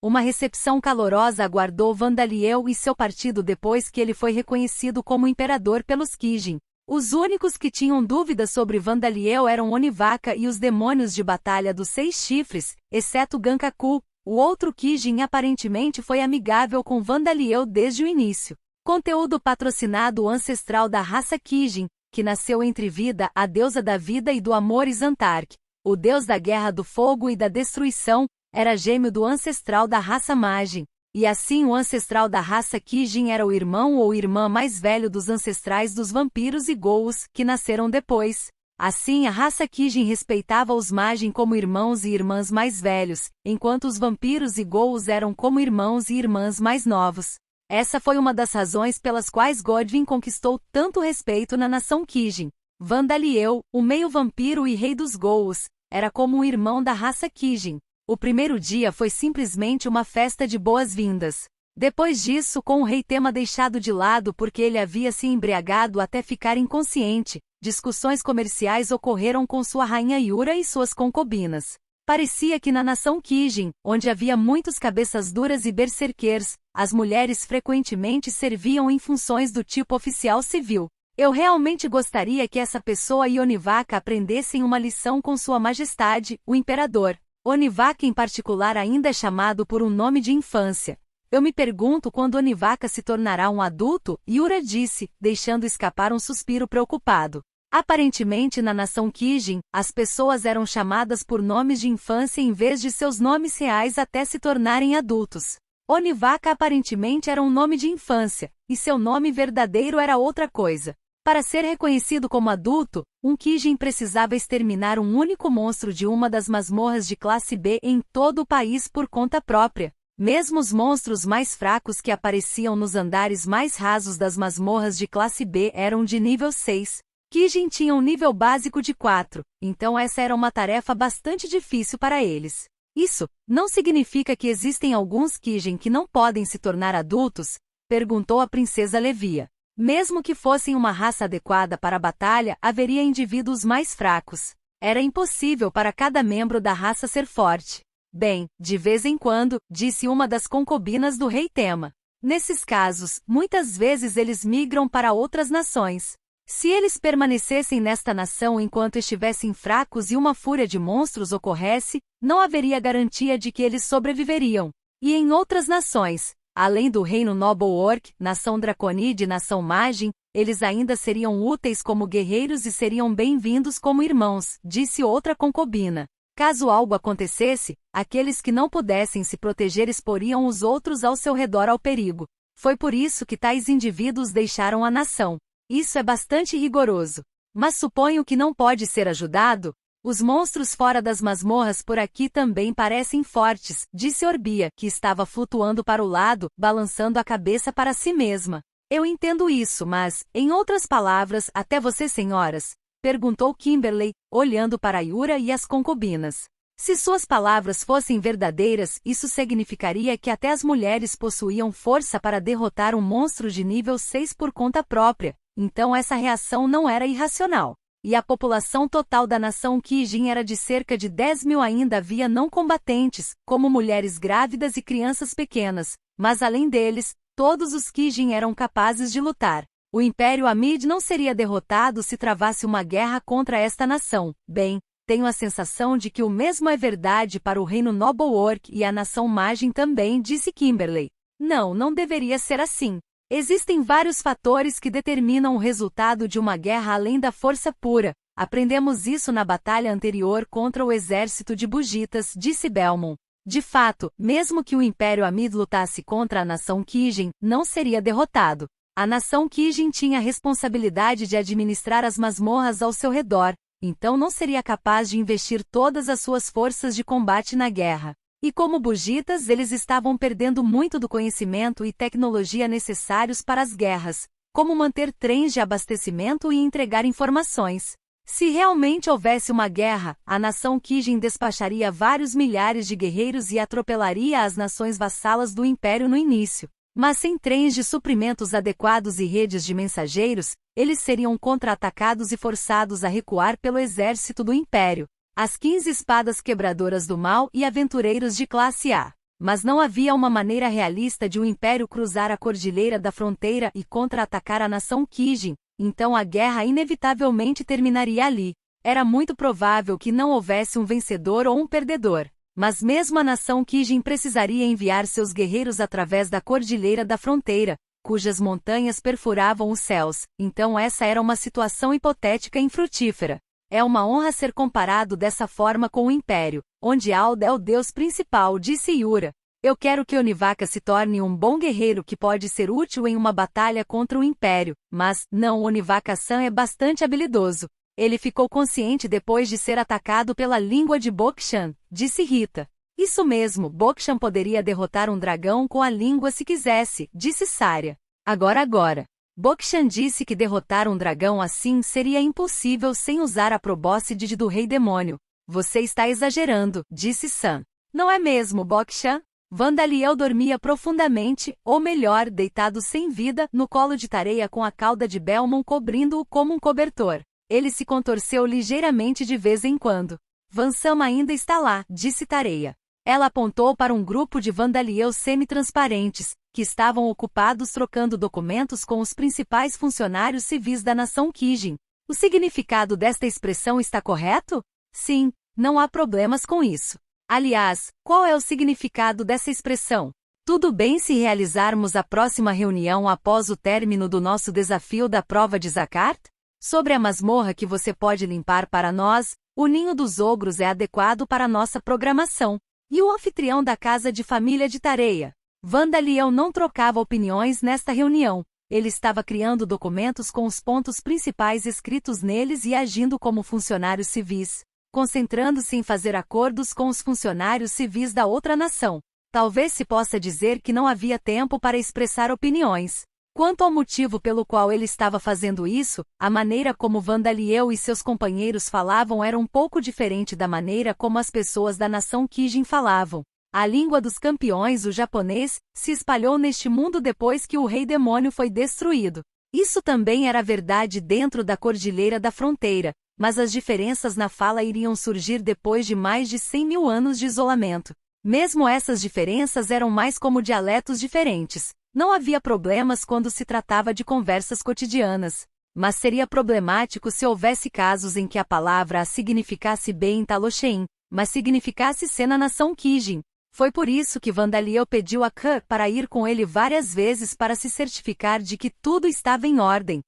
Uma recepção calorosa aguardou Vandaliel e seu partido depois que ele foi reconhecido como imperador pelos Kijin. Os únicos que tinham dúvidas sobre Vandaliel eram Onivaka e os demônios de batalha dos 6 chifres, exceto Gankaku. O outro Kijin aparentemente foi amigável com Vandaliel desde o início. Conteúdo patrocinado. O ancestral da raça Kijin, que nasceu entre vida, a deusa da vida e do amor, e Xantark, o deus da guerra, do fogo e da destruição, era gêmeo do ancestral da raça Majin, e assim o ancestral da raça Kijin era o irmão ou irmã mais velho dos ancestrais dos vampiros e Ghouls, que nasceram depois. Assim a raça Kijin respeitava os Majin como irmãos e irmãs mais velhos, enquanto os vampiros e Ghouls eram como irmãos e irmãs mais novos. Essa foi uma das razões pelas quais Godwin conquistou tanto respeito na nação Kijin. Vandaliel, o meio-vampiro e rei dos Ghouls, era como um irmão da raça Kijin. O primeiro dia foi simplesmente uma festa de boas-vindas. Depois disso, com o rei Tema deixado de lado porque ele havia se embriagado até ficar inconsciente, discussões comerciais ocorreram com sua rainha Yura e suas concubinas. Parecia que na nação Kijin, onde havia muitos cabeças duras e berserkers, as mulheres frequentemente serviam em funções do tipo oficial civil. Eu realmente gostaria que essa pessoa e Onivaka aprendessem uma lição com Sua Majestade, o Imperador. Onivaka em particular ainda é chamado por um nome de infância. Eu me pergunto quando Onivaka se tornará um adulto, Yura disse, deixando escapar um suspiro preocupado. Aparentemente na nação Kijin, as pessoas eram chamadas por nomes de infância em vez de seus nomes reais até se tornarem adultos. Onivaka aparentemente era um nome de infância, e seu nome verdadeiro era outra coisa. Para ser reconhecido como adulto, um Kijin precisava exterminar um único monstro de uma das masmorras de classe B em todo o país por conta própria. Mesmo os monstros mais fracos que apareciam nos andares mais rasos das masmorras de classe B eram de nível 6. Kijin tinha um nível básico de 4, então essa era uma tarefa bastante difícil para eles. Isso não significa que existem alguns Kijin que não podem se tornar adultos? Perguntou a princesa Levia. Mesmo que fossem uma raça adequada para a batalha, haveria indivíduos mais fracos. Era impossível para cada membro da raça ser forte. Bem, de vez em quando, disse uma das concubinas do rei Tema. Nesses casos, muitas vezes eles migram para outras nações. Se eles permanecessem nesta nação enquanto estivessem fracos e uma fúria de monstros ocorresse, não haveria garantia de que eles sobreviveriam. E em outras nações, além do reino Noble Orc, nação Draconide e nação Majin, eles ainda seriam úteis como guerreiros e seriam bem-vindos como irmãos, disse outra concubina. Caso algo acontecesse, aqueles que não pudessem se proteger exporiam os outros ao seu redor ao perigo. Foi por isso que tais indivíduos deixaram a nação. Isso é bastante rigoroso. Mas suponho que não pode ser ajudado? Os monstros fora das masmorras por aqui também parecem fortes, disse Orbia, que estava flutuando para o lado, balançando a cabeça para si mesma. Eu entendo isso, mas, em outras palavras, até você, senhoras? Perguntou Kimberly, olhando para Yura e as concubinas. Se suas palavras fossem verdadeiras, isso significaria que até as mulheres possuíam força para derrotar um monstro de nível 6 por conta própria, então essa reação não era irracional. E a população total da nação Kijin era de cerca de 10.000. Ainda havia não combatentes, como mulheres grávidas e crianças pequenas, mas além deles, todos os Kijin eram capazes de lutar. O Império Amid não seria derrotado se travasse uma guerra contra esta nação. Bem, tenho a sensação de que o mesmo é verdade para o reino Noble Orc e a nação Majin também, disse Kimberly. Não deveria ser assim. Existem vários fatores que determinam o resultado de uma guerra além da força pura. Aprendemos isso na batalha anterior contra o exército de Bugitas, disse Belmont. De fato, mesmo que o Império Amid lutasse contra a nação Kijin, não seria derrotado. A nação Kijin tinha a responsabilidade de administrar as masmorras ao seu redor, então não seria capaz de investir todas as suas forças de combate na guerra. E como Bugitas, eles estavam perdendo muito do conhecimento e tecnologia necessários para as guerras, como manter trens de abastecimento e entregar informações. Se realmente houvesse uma guerra, a nação Kijin despacharia vários milhares de guerreiros e atropelaria as nações vassalas do Império no início. Mas sem trens de suprimentos adequados e redes de mensageiros, eles seriam contra-atacados e forçados a recuar pelo exército do Império. As 15 espadas quebradoras do mal e aventureiros de classe A. Mas não havia uma maneira realista de o Império cruzar a Cordilheira da Fronteira e contra-atacar a nação Kijin, então a guerra inevitavelmente terminaria ali. Era muito provável que não houvesse um vencedor ou um perdedor. Mas mesmo a nação Kijin precisaria enviar seus guerreiros através da Cordilheira da Fronteira, cujas montanhas perfuravam os céus, então essa era uma situação hipotética e infrutífera. É uma honra ser comparado dessa forma com o Império, onde Alda é o deus principal, disse Yura. Eu quero que Onivaka se torne um bom guerreiro que pode ser útil em uma batalha contra o Império, mas, não, Onivaka-san é bastante habilidoso. Ele ficou consciente depois de ser atacado pela língua de Bokshan, disse Rita. Isso mesmo, Bokshan poderia derrotar um dragão com a língua se quisesse, disse Saria. Agora. Bokshan disse que derrotar um dragão assim seria impossível sem usar a probóscide do Rei Demônio. Você está exagerando, disse Sam. Não é mesmo, Bokshan? Vandaliel dormia profundamente, ou melhor, deitado sem vida, no colo de Tareia com a cauda de Belmont cobrindo-o como um cobertor. Ele se contorceu ligeiramente de vez em quando. Vansama ainda está lá, disse Tareia. Ela apontou para um grupo de Vandaliel semi-transparentes, que estavam ocupados trocando documentos com os principais funcionários civis da nação Kijin. O significado desta expressão está correto? Sim, não há problemas com isso. Aliás, qual é o significado dessa expressão? Tudo bem se realizarmos a próxima reunião após o término do nosso desafio da prova de Zakart? Sobre a masmorra que você pode limpar para nós, o ninho dos ogros é adequado para nossa programação. E o anfitrião da casa de família de Tareia? Vandaliel não trocava opiniões nesta reunião. Ele estava criando documentos com os pontos principais escritos neles e agindo como funcionários civis, concentrando-se em fazer acordos com os funcionários civis da outra nação. Talvez se possa dizer que não havia tempo para expressar opiniões. Quanto ao motivo pelo qual ele estava fazendo isso, a maneira como Vandaliel e seus companheiros falavam era um pouco diferente da maneira como as pessoas da nação Kijin falavam. A língua dos campeões, o japonês, se espalhou neste mundo depois que o Rei Demônio foi destruído. Isso também era verdade dentro da Cordilheira da Fronteira, mas as diferenças na fala iriam surgir depois de mais de 100.000 anos de isolamento. Mesmo essas diferenças eram mais como dialetos diferentes. Não havia problemas quando se tratava de conversas cotidianas. Mas seria problemático se houvesse casos em que a palavra a significasse B em Talochein, mas significasse C na nação Kijin. Foi por isso que Vandaliel pediu a K para ir com ele várias vezes para se certificar de que tudo estava em ordem.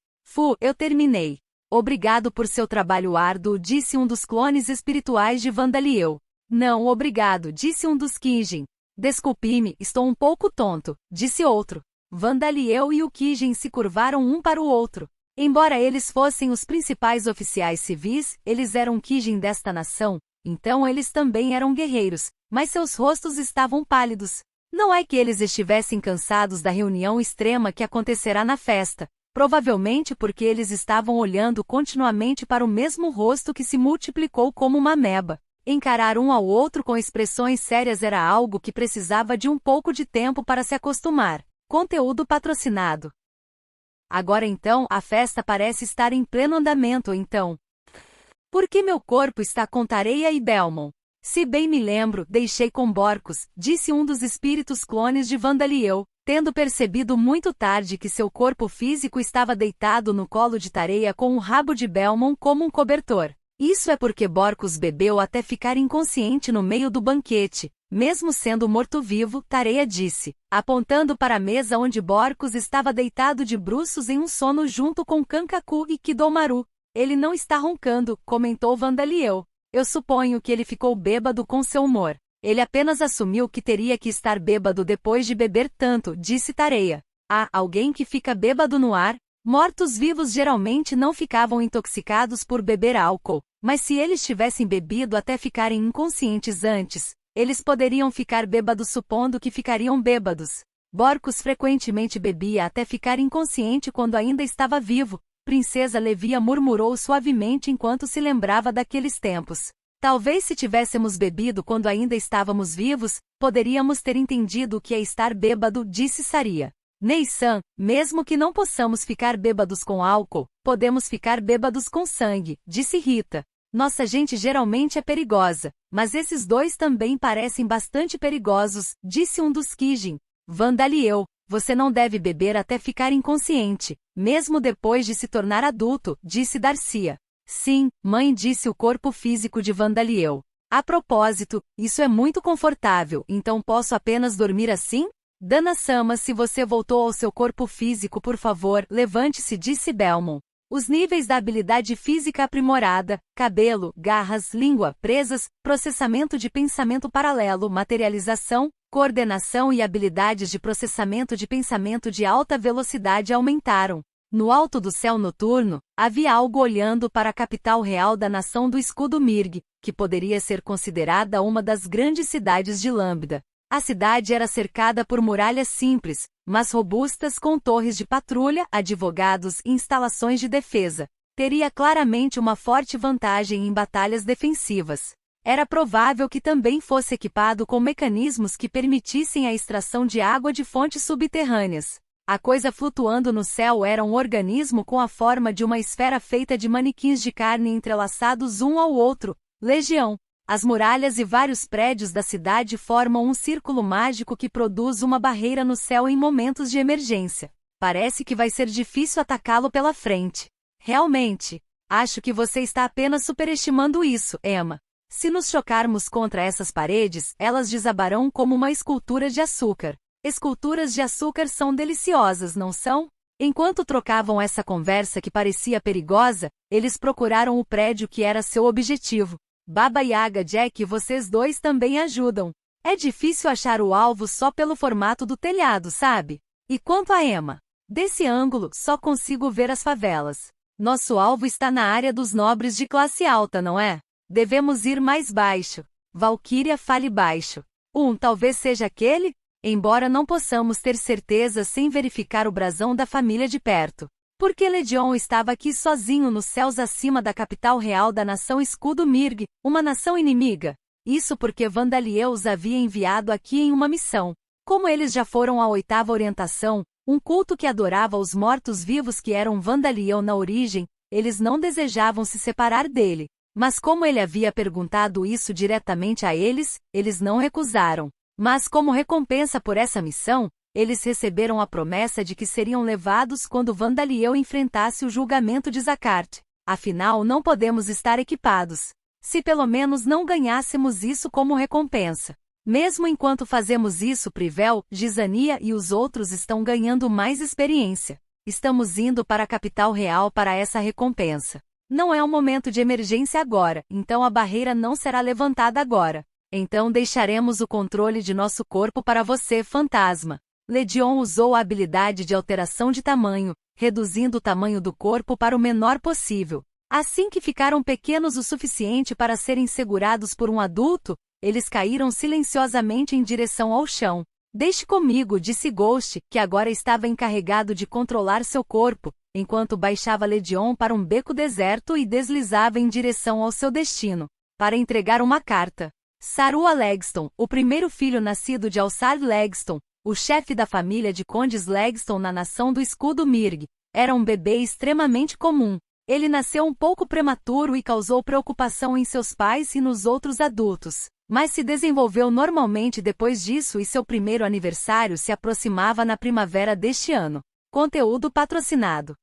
Eu terminei. Obrigado por seu trabalho árduo, disse um dos clones espirituais de Vandaliel. Não, obrigado, disse um dos Kijin. Desculpe-me, estou um pouco tonto, disse outro. Vandaliel e o Kijin se curvaram um para o outro. Embora eles fossem os principais oficiais civis, eles eram Kijin desta nação, então eles também eram guerreiros, mas seus rostos estavam pálidos. Não é que eles estivessem cansados da reunião extrema que acontecerá na festa, provavelmente porque eles estavam olhando continuamente para o mesmo rosto que se multiplicou como uma ameba. Encarar um ao outro com expressões sérias era algo que precisava de um pouco de tempo para se acostumar. Conteúdo patrocinado. Agora então, a festa parece estar em pleno andamento então. Por que meu corpo está com Tareia e Belmont? Se bem me lembro, deixei com Borcos, disse um dos espíritos clones de Vandaliel, tendo percebido muito tarde que seu corpo físico estava deitado no colo de Tareia com o rabo de Belmont como um cobertor. Isso é porque Borcos bebeu até ficar inconsciente no meio do banquete, mesmo sendo morto-vivo, Tareia disse, apontando para a mesa onde Borcos estava deitado de bruços em um sono junto com Kankaku e Kidomaru. Ele não está roncando, comentou Vandaliel. Eu suponho que ele ficou bêbado com seu humor. Ele apenas assumiu que teria que estar bêbado depois de beber tanto, disse Tareia. Há alguém que fica bêbado no ar? Mortos-vivos geralmente não ficavam intoxicados por beber álcool, mas se eles tivessem bebido até ficarem inconscientes antes, eles poderiam ficar bêbados supondo que ficariam bêbados. Borcos frequentemente bebia até ficar inconsciente quando ainda estava vivo, Princesa Levia murmurou suavemente enquanto se lembrava daqueles tempos. Talvez se tivéssemos bebido quando ainda estávamos vivos, poderíamos ter entendido o que é estar bêbado, disse Saria. Nei-san, mesmo que não possamos ficar bêbados com álcool, podemos ficar bêbados com sangue, disse Rita. Nossa gente geralmente é perigosa, mas esses dois também parecem bastante perigosos, disse um dos Kijin. Vandaliel, você não deve beber até ficar inconsciente, mesmo depois de se tornar adulto, disse Darcia. Sim, mãe, disse o corpo físico de Vandaliel. A propósito, isso é muito confortável, então posso apenas dormir assim? Dana-sama, se você voltou ao seu corpo físico, por favor, levante-se, disse Belmont. Os níveis da habilidade física aprimorada, cabelo, garras, língua, presas, processamento de pensamento paralelo, materialização, coordenação e habilidades de processamento de pensamento de alta velocidade aumentaram. No alto do céu noturno, havia algo olhando para a capital real da nação do escudo Mirg, que poderia ser considerada uma das grandes cidades de Lambda. A cidade era cercada por muralhas simples, mas robustas, com torres de patrulha, advogados e instalações de defesa. Teria claramente uma forte vantagem em batalhas defensivas. Era provável que também fosse equipado com mecanismos que permitissem a extração de água de fontes subterrâneas. A coisa flutuando no céu era um organismo com a forma de uma esfera feita de manequins de carne entrelaçados um ao outro. Legião. As muralhas e vários prédios da cidade formam um círculo mágico que produz uma barreira no céu em momentos de emergência. Parece que vai ser difícil atacá-lo pela frente. Realmente. Acho que você está apenas superestimando isso, Emma. Se nos chocarmos contra essas paredes, elas desabarão como uma escultura de açúcar. Esculturas de açúcar são deliciosas, não são? Enquanto trocavam essa conversa que parecia perigosa, eles procuraram o prédio que era seu objetivo. Baba Yaga, Jack, vocês dois também ajudam. É difícil achar o alvo só pelo formato do telhado, sabe? E quanto a Emma? Desse ângulo, só consigo ver as favelas. Nosso alvo está na área dos nobres de classe alta, não é? Devemos ir mais baixo. Valkyria, fale baixo. Talvez seja aquele? Embora não possamos ter certeza sem verificar o brasão da família de perto. Porque Legion estava aqui sozinho nos céus acima da capital real da nação Escudo Mirg, uma nação inimiga. Isso porque Vandaliel os havia enviado aqui em uma missão. Como eles já foram à 8ª orientação, um culto que adorava os mortos-vivos que eram Vandaliel na origem, eles não desejavam se separar dele. Mas como ele havia perguntado isso diretamente a eles, eles não recusaram. Mas como recompensa por essa missão, eles receberam a promessa de que seriam levados quando Vandaliel enfrentasse o julgamento de Zakart. Afinal, não podemos estar equipados. Se pelo menos não ganhássemos isso como recompensa. Mesmo enquanto fazemos isso, Privel, Gizania e os outros estão ganhando mais experiência. Estamos indo para a capital real para essa recompensa. Não é um momento de emergência agora, então a barreira não será levantada agora. Então deixaremos o controle de nosso corpo para você, fantasma. Legion usou a habilidade de alteração de tamanho, reduzindo o tamanho do corpo para o menor possível. Assim que ficaram pequenos o suficiente para serem segurados por um adulto, eles caíram silenciosamente em direção ao chão. Deixe comigo, disse Ghost, que agora estava encarregado de controlar seu corpo, enquanto baixava Legion para um beco deserto e deslizava em direção ao seu destino, para entregar uma carta. Sarua Legston, o primeiro filho nascido de Alçar Legston, o chefe da família de condes Legston na nação do escudo Mirg, era um bebê extremamente comum. Ele nasceu um pouco prematuro e causou preocupação em seus pais e nos outros adultos, mas se desenvolveu normalmente depois disso e seu primeiro aniversário se aproximava na primavera deste ano. Conteúdo patrocinado.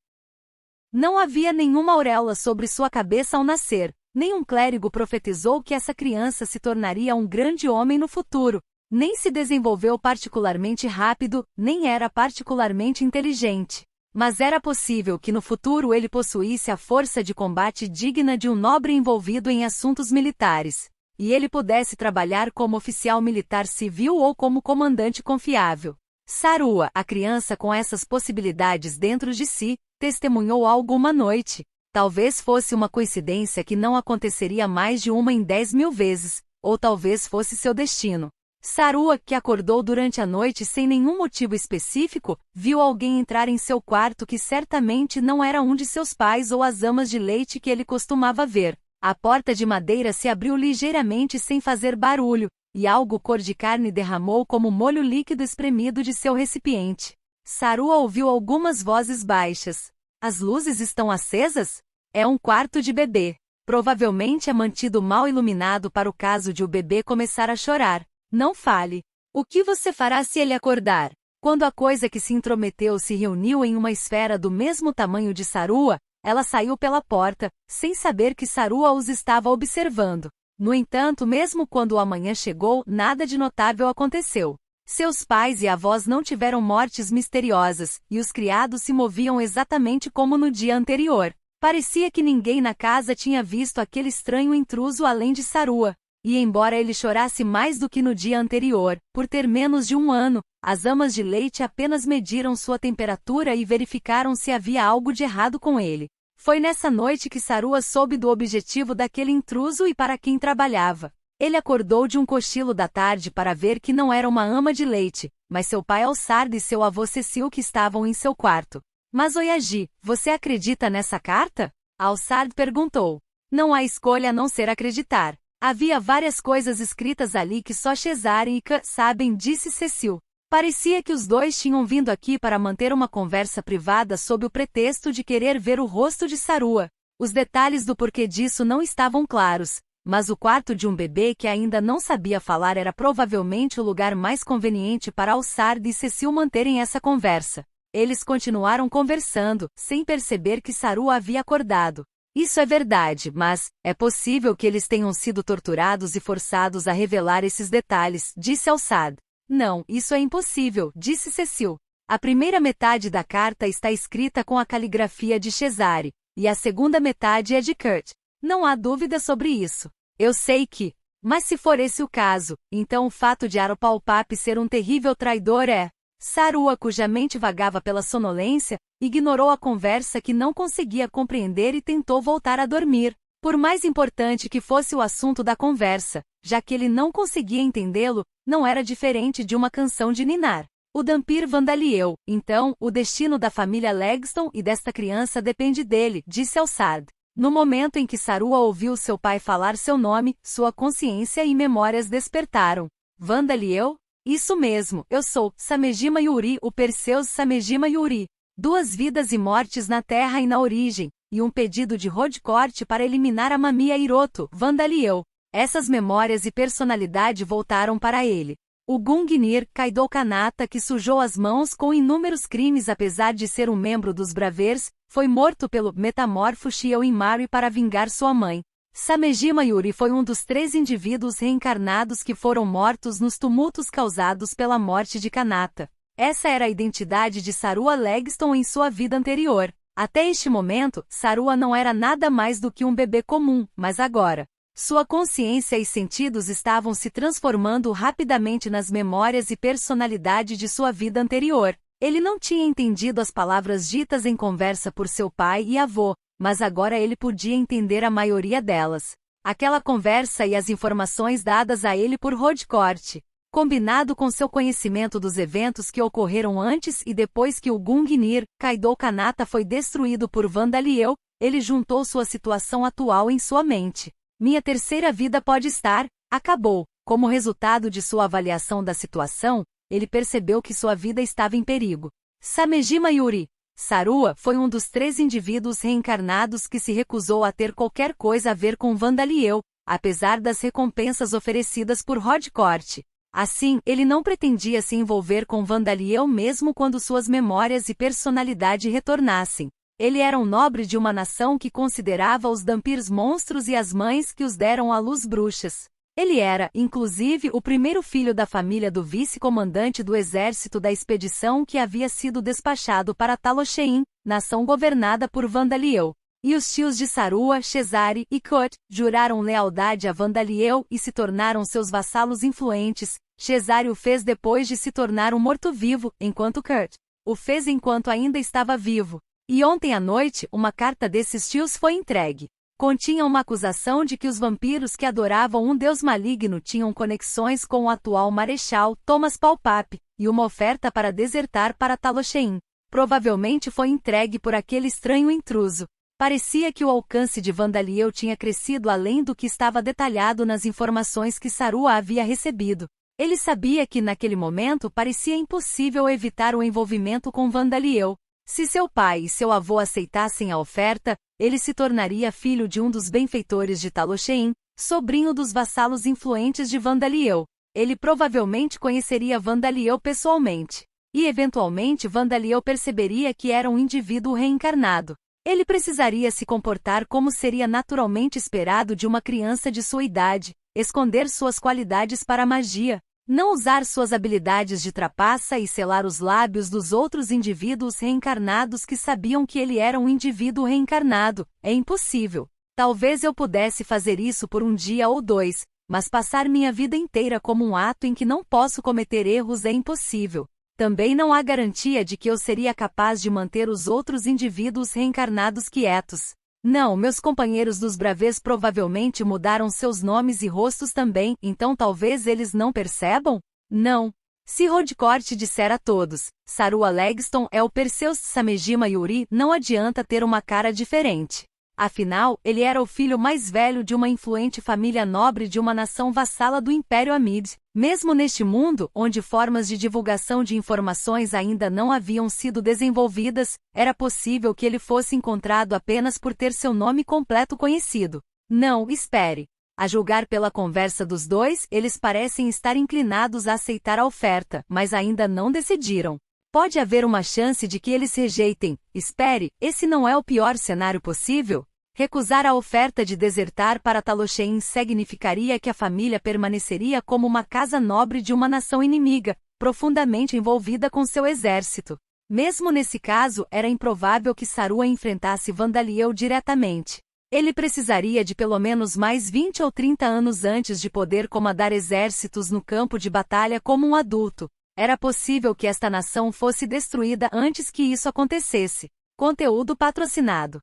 Não havia nenhuma auréola sobre sua cabeça ao nascer. Nenhum clérigo profetizou que essa criança se tornaria um grande homem no futuro. Nem se desenvolveu particularmente rápido, nem era particularmente inteligente. Mas era possível que no futuro ele possuísse a força de combate digna de um nobre envolvido em assuntos militares. E ele pudesse trabalhar como oficial militar civil ou como comandante confiável. Sarua, a criança com essas possibilidades dentro de si, testemunhou algo uma noite. Talvez fosse uma coincidência que não aconteceria mais de 1 em 10.000 vezes, ou talvez fosse seu destino. Sarua, que acordou durante a noite sem nenhum motivo específico, viu alguém entrar em seu quarto que certamente não era um de seus pais ou as amas de leite que ele costumava ver. A porta de madeira se abriu ligeiramente sem fazer barulho, e algo cor de carne derramou como molho líquido espremido de seu recipiente. Sarua ouviu algumas vozes baixas. As luzes estão acesas? É um quarto de bebê. Provavelmente é mantido mal iluminado para o caso de o bebê começar a chorar. Não fale. O que você fará se ele acordar? Quando a coisa que se intrometeu se reuniu em uma esfera do mesmo tamanho de Sarua, ela saiu pela porta, sem saber que Sarua os estava observando. No entanto, mesmo quando o amanhã chegou, nada de notável aconteceu. Seus pais e avós não tiveram mortes misteriosas, e os criados se moviam exatamente como no dia anterior. Parecia que ninguém na casa tinha visto aquele estranho intruso além de Sarua. E embora ele chorasse mais do que no dia anterior, por ter menos de 1 ano, as amas de leite apenas mediram sua temperatura e verificaram se havia algo de errado com ele. Foi nessa noite que Sarua soube do objetivo daquele intruso e para quem trabalhava. Ele acordou de um cochilo da tarde para ver que não era uma ama de leite, mas seu pai Alçard e seu avô Cecil que estavam em seu quarto. Mas Oyagi, você acredita nessa carta? Alçard perguntou. Não há escolha a não ser acreditar. Havia várias coisas escritas ali que só Cesare e K sabem, disse Cecil. Parecia que os dois tinham vindo aqui para manter uma conversa privada sob o pretexto de querer ver o rosto de Sarua. Os detalhes do porquê disso não estavam claros, mas o quarto de um bebê que ainda não sabia falar era provavelmente o lugar mais conveniente para Alçard e Cecil manterem essa conversa. Eles continuaram conversando, sem perceber que Sarua havia acordado. Isso é verdade, mas é possível que eles tenham sido torturados e forçados a revelar esses detalhes, disse Alçard. Não, isso é impossível, disse Cecil. A primeira metade da carta está escrita com a caligrafia de Cesare, e a segunda metade é de Kurt. Não há dúvida sobre isso. Eu sei que. Mas se for esse o caso, então o fato de Aropalpap ser um terrível traidor é... Sarua, cuja mente vagava pela sonolência, ignorou a conversa que não conseguia compreender e tentou voltar a dormir. Por mais importante que fosse o assunto da conversa, já que ele não conseguia entendê-lo, não era diferente de uma canção de ninar. O Dhampir Vandalieu, então, o destino da família Legston e desta criança depende dele, disse Alçard. No momento em que Sarua ouviu seu pai falar seu nome, sua consciência e memórias despertaram. Vandalieu? Isso mesmo, eu sou Samejima Yuri, o Perseus Samejima Yuri. 2 vidas e mortes na terra e na origem, e um pedido de Rodcourt para eliminar a Mamiya Hiroto, Vandalieu. Essas memórias e personalidade voltaram para ele. O Gungnir, Kaido Kanata, que sujou as mãos com inúmeros crimes apesar de ser um membro dos Bravers, foi morto pelo metamorfo Shiou Inmari para vingar sua mãe. Samejima Yuri foi um dos 3 indivíduos reencarnados que foram mortos nos tumultos causados pela morte de Kanata. Essa era a identidade de Sarua Legston em sua vida anterior. Até este momento, Sarua não era nada mais do que um bebê comum, mas agora, sua consciência e sentidos estavam se transformando rapidamente nas memórias e personalidade de sua vida anterior. Ele não tinha entendido as palavras ditas em conversa por seu pai e avô, mas agora ele podia entender a maioria delas. Aquela conversa e as informações dadas a ele por Rodcourt, combinado com seu conhecimento dos eventos que ocorreram antes e depois que o Gungnir, Kaido Kanata foi destruído por Vandalieu, ele juntou sua situação atual em sua mente. Minha terceira vida pode estar, acabou. Como resultado de sua avaliação da situação, ele percebeu que sua vida estava em perigo. Samejima Yuri. Sarua foi um dos 3 indivíduos reencarnados que se recusou a ter qualquer coisa a ver com Vandalieu, apesar das recompensas oferecidas por Rodcourt. Assim, ele não pretendia se envolver com Vandalieu mesmo quando suas memórias e personalidade retornassem. Ele era um nobre de uma nação que considerava os Dhampirs monstros e as mães que os deram à luz bruxas. Ele era, inclusive, o primeiro filho da família do vice-comandante do exército da expedição que havia sido despachado para Talochein, nação governada por Vandalieu. E os tios de Sarua, Cesare e Kurt, juraram lealdade a Vandalieu e se tornaram seus vassalos influentes. Cesare o fez depois de se tornar um morto-vivo, enquanto Kurt o fez enquanto ainda estava vivo. E ontem à noite, uma carta desses tios foi entregue. Continha uma acusação de que os vampiros que adoravam um deus maligno tinham conexões com o atual marechal Thomas Palpap, e uma oferta para desertar para Talochein. Provavelmente foi entregue por aquele estranho intruso. Parecia que o alcance de Vandalieu tinha crescido além do que estava detalhado nas informações que Sarua havia recebido. Ele sabia que naquele momento parecia impossível evitar o envolvimento com Vandalieu. Se seu pai e seu avô aceitassem a oferta, ele se tornaria filho de um dos benfeitores de Talochein, sobrinho dos vassalos influentes de Vandaliel. Ele provavelmente conheceria Vandaliel pessoalmente. E eventualmente Vandaliel perceberia que era um indivíduo reencarnado. Ele precisaria se comportar como seria naturalmente esperado de uma criança de sua idade, esconder suas qualidades para a magia, não usar suas habilidades de trapaça e selar os lábios dos outros indivíduos reencarnados que sabiam que ele era um indivíduo reencarnado. É impossível. Talvez eu pudesse fazer isso por um dia ou dois, mas passar minha vida inteira como um ato em que não posso cometer erros é impossível. Também não há garantia de que eu seria capaz de manter os outros indivíduos reencarnados quietos. Não, meus companheiros dos Bravês provavelmente mudaram seus nomes e rostos também, então talvez eles não percebam? Não. Se Rodcourt disser a todos, Sarua Legston é o Perseus Samejima Yuri, não adianta ter uma cara diferente. Afinal, ele era o filho mais velho de uma influente família nobre de uma nação vassala do Império Amid. Mesmo neste mundo, onde formas de divulgação de informações ainda não haviam sido desenvolvidas, era possível que ele fosse encontrado apenas por ter seu nome completo conhecido. Não, espere. A julgar pela conversa dos dois, eles parecem estar inclinados a aceitar a oferta, mas ainda não decidiram. Pode haver uma chance de que eles rejeitem. Espere, esse não é o pior cenário possível? Recusar a oferta de desertar para Talochein significaria que a família permaneceria como uma casa nobre de uma nação inimiga, profundamente envolvida com seu exército. Mesmo nesse caso, era improvável que Sarua enfrentasse Vandaliel diretamente. Ele precisaria de pelo menos mais 20 ou 30 anos antes de poder comandar exércitos no campo de batalha como um adulto. Era possível que esta nação fosse destruída antes que isso acontecesse. Conteúdo patrocinado.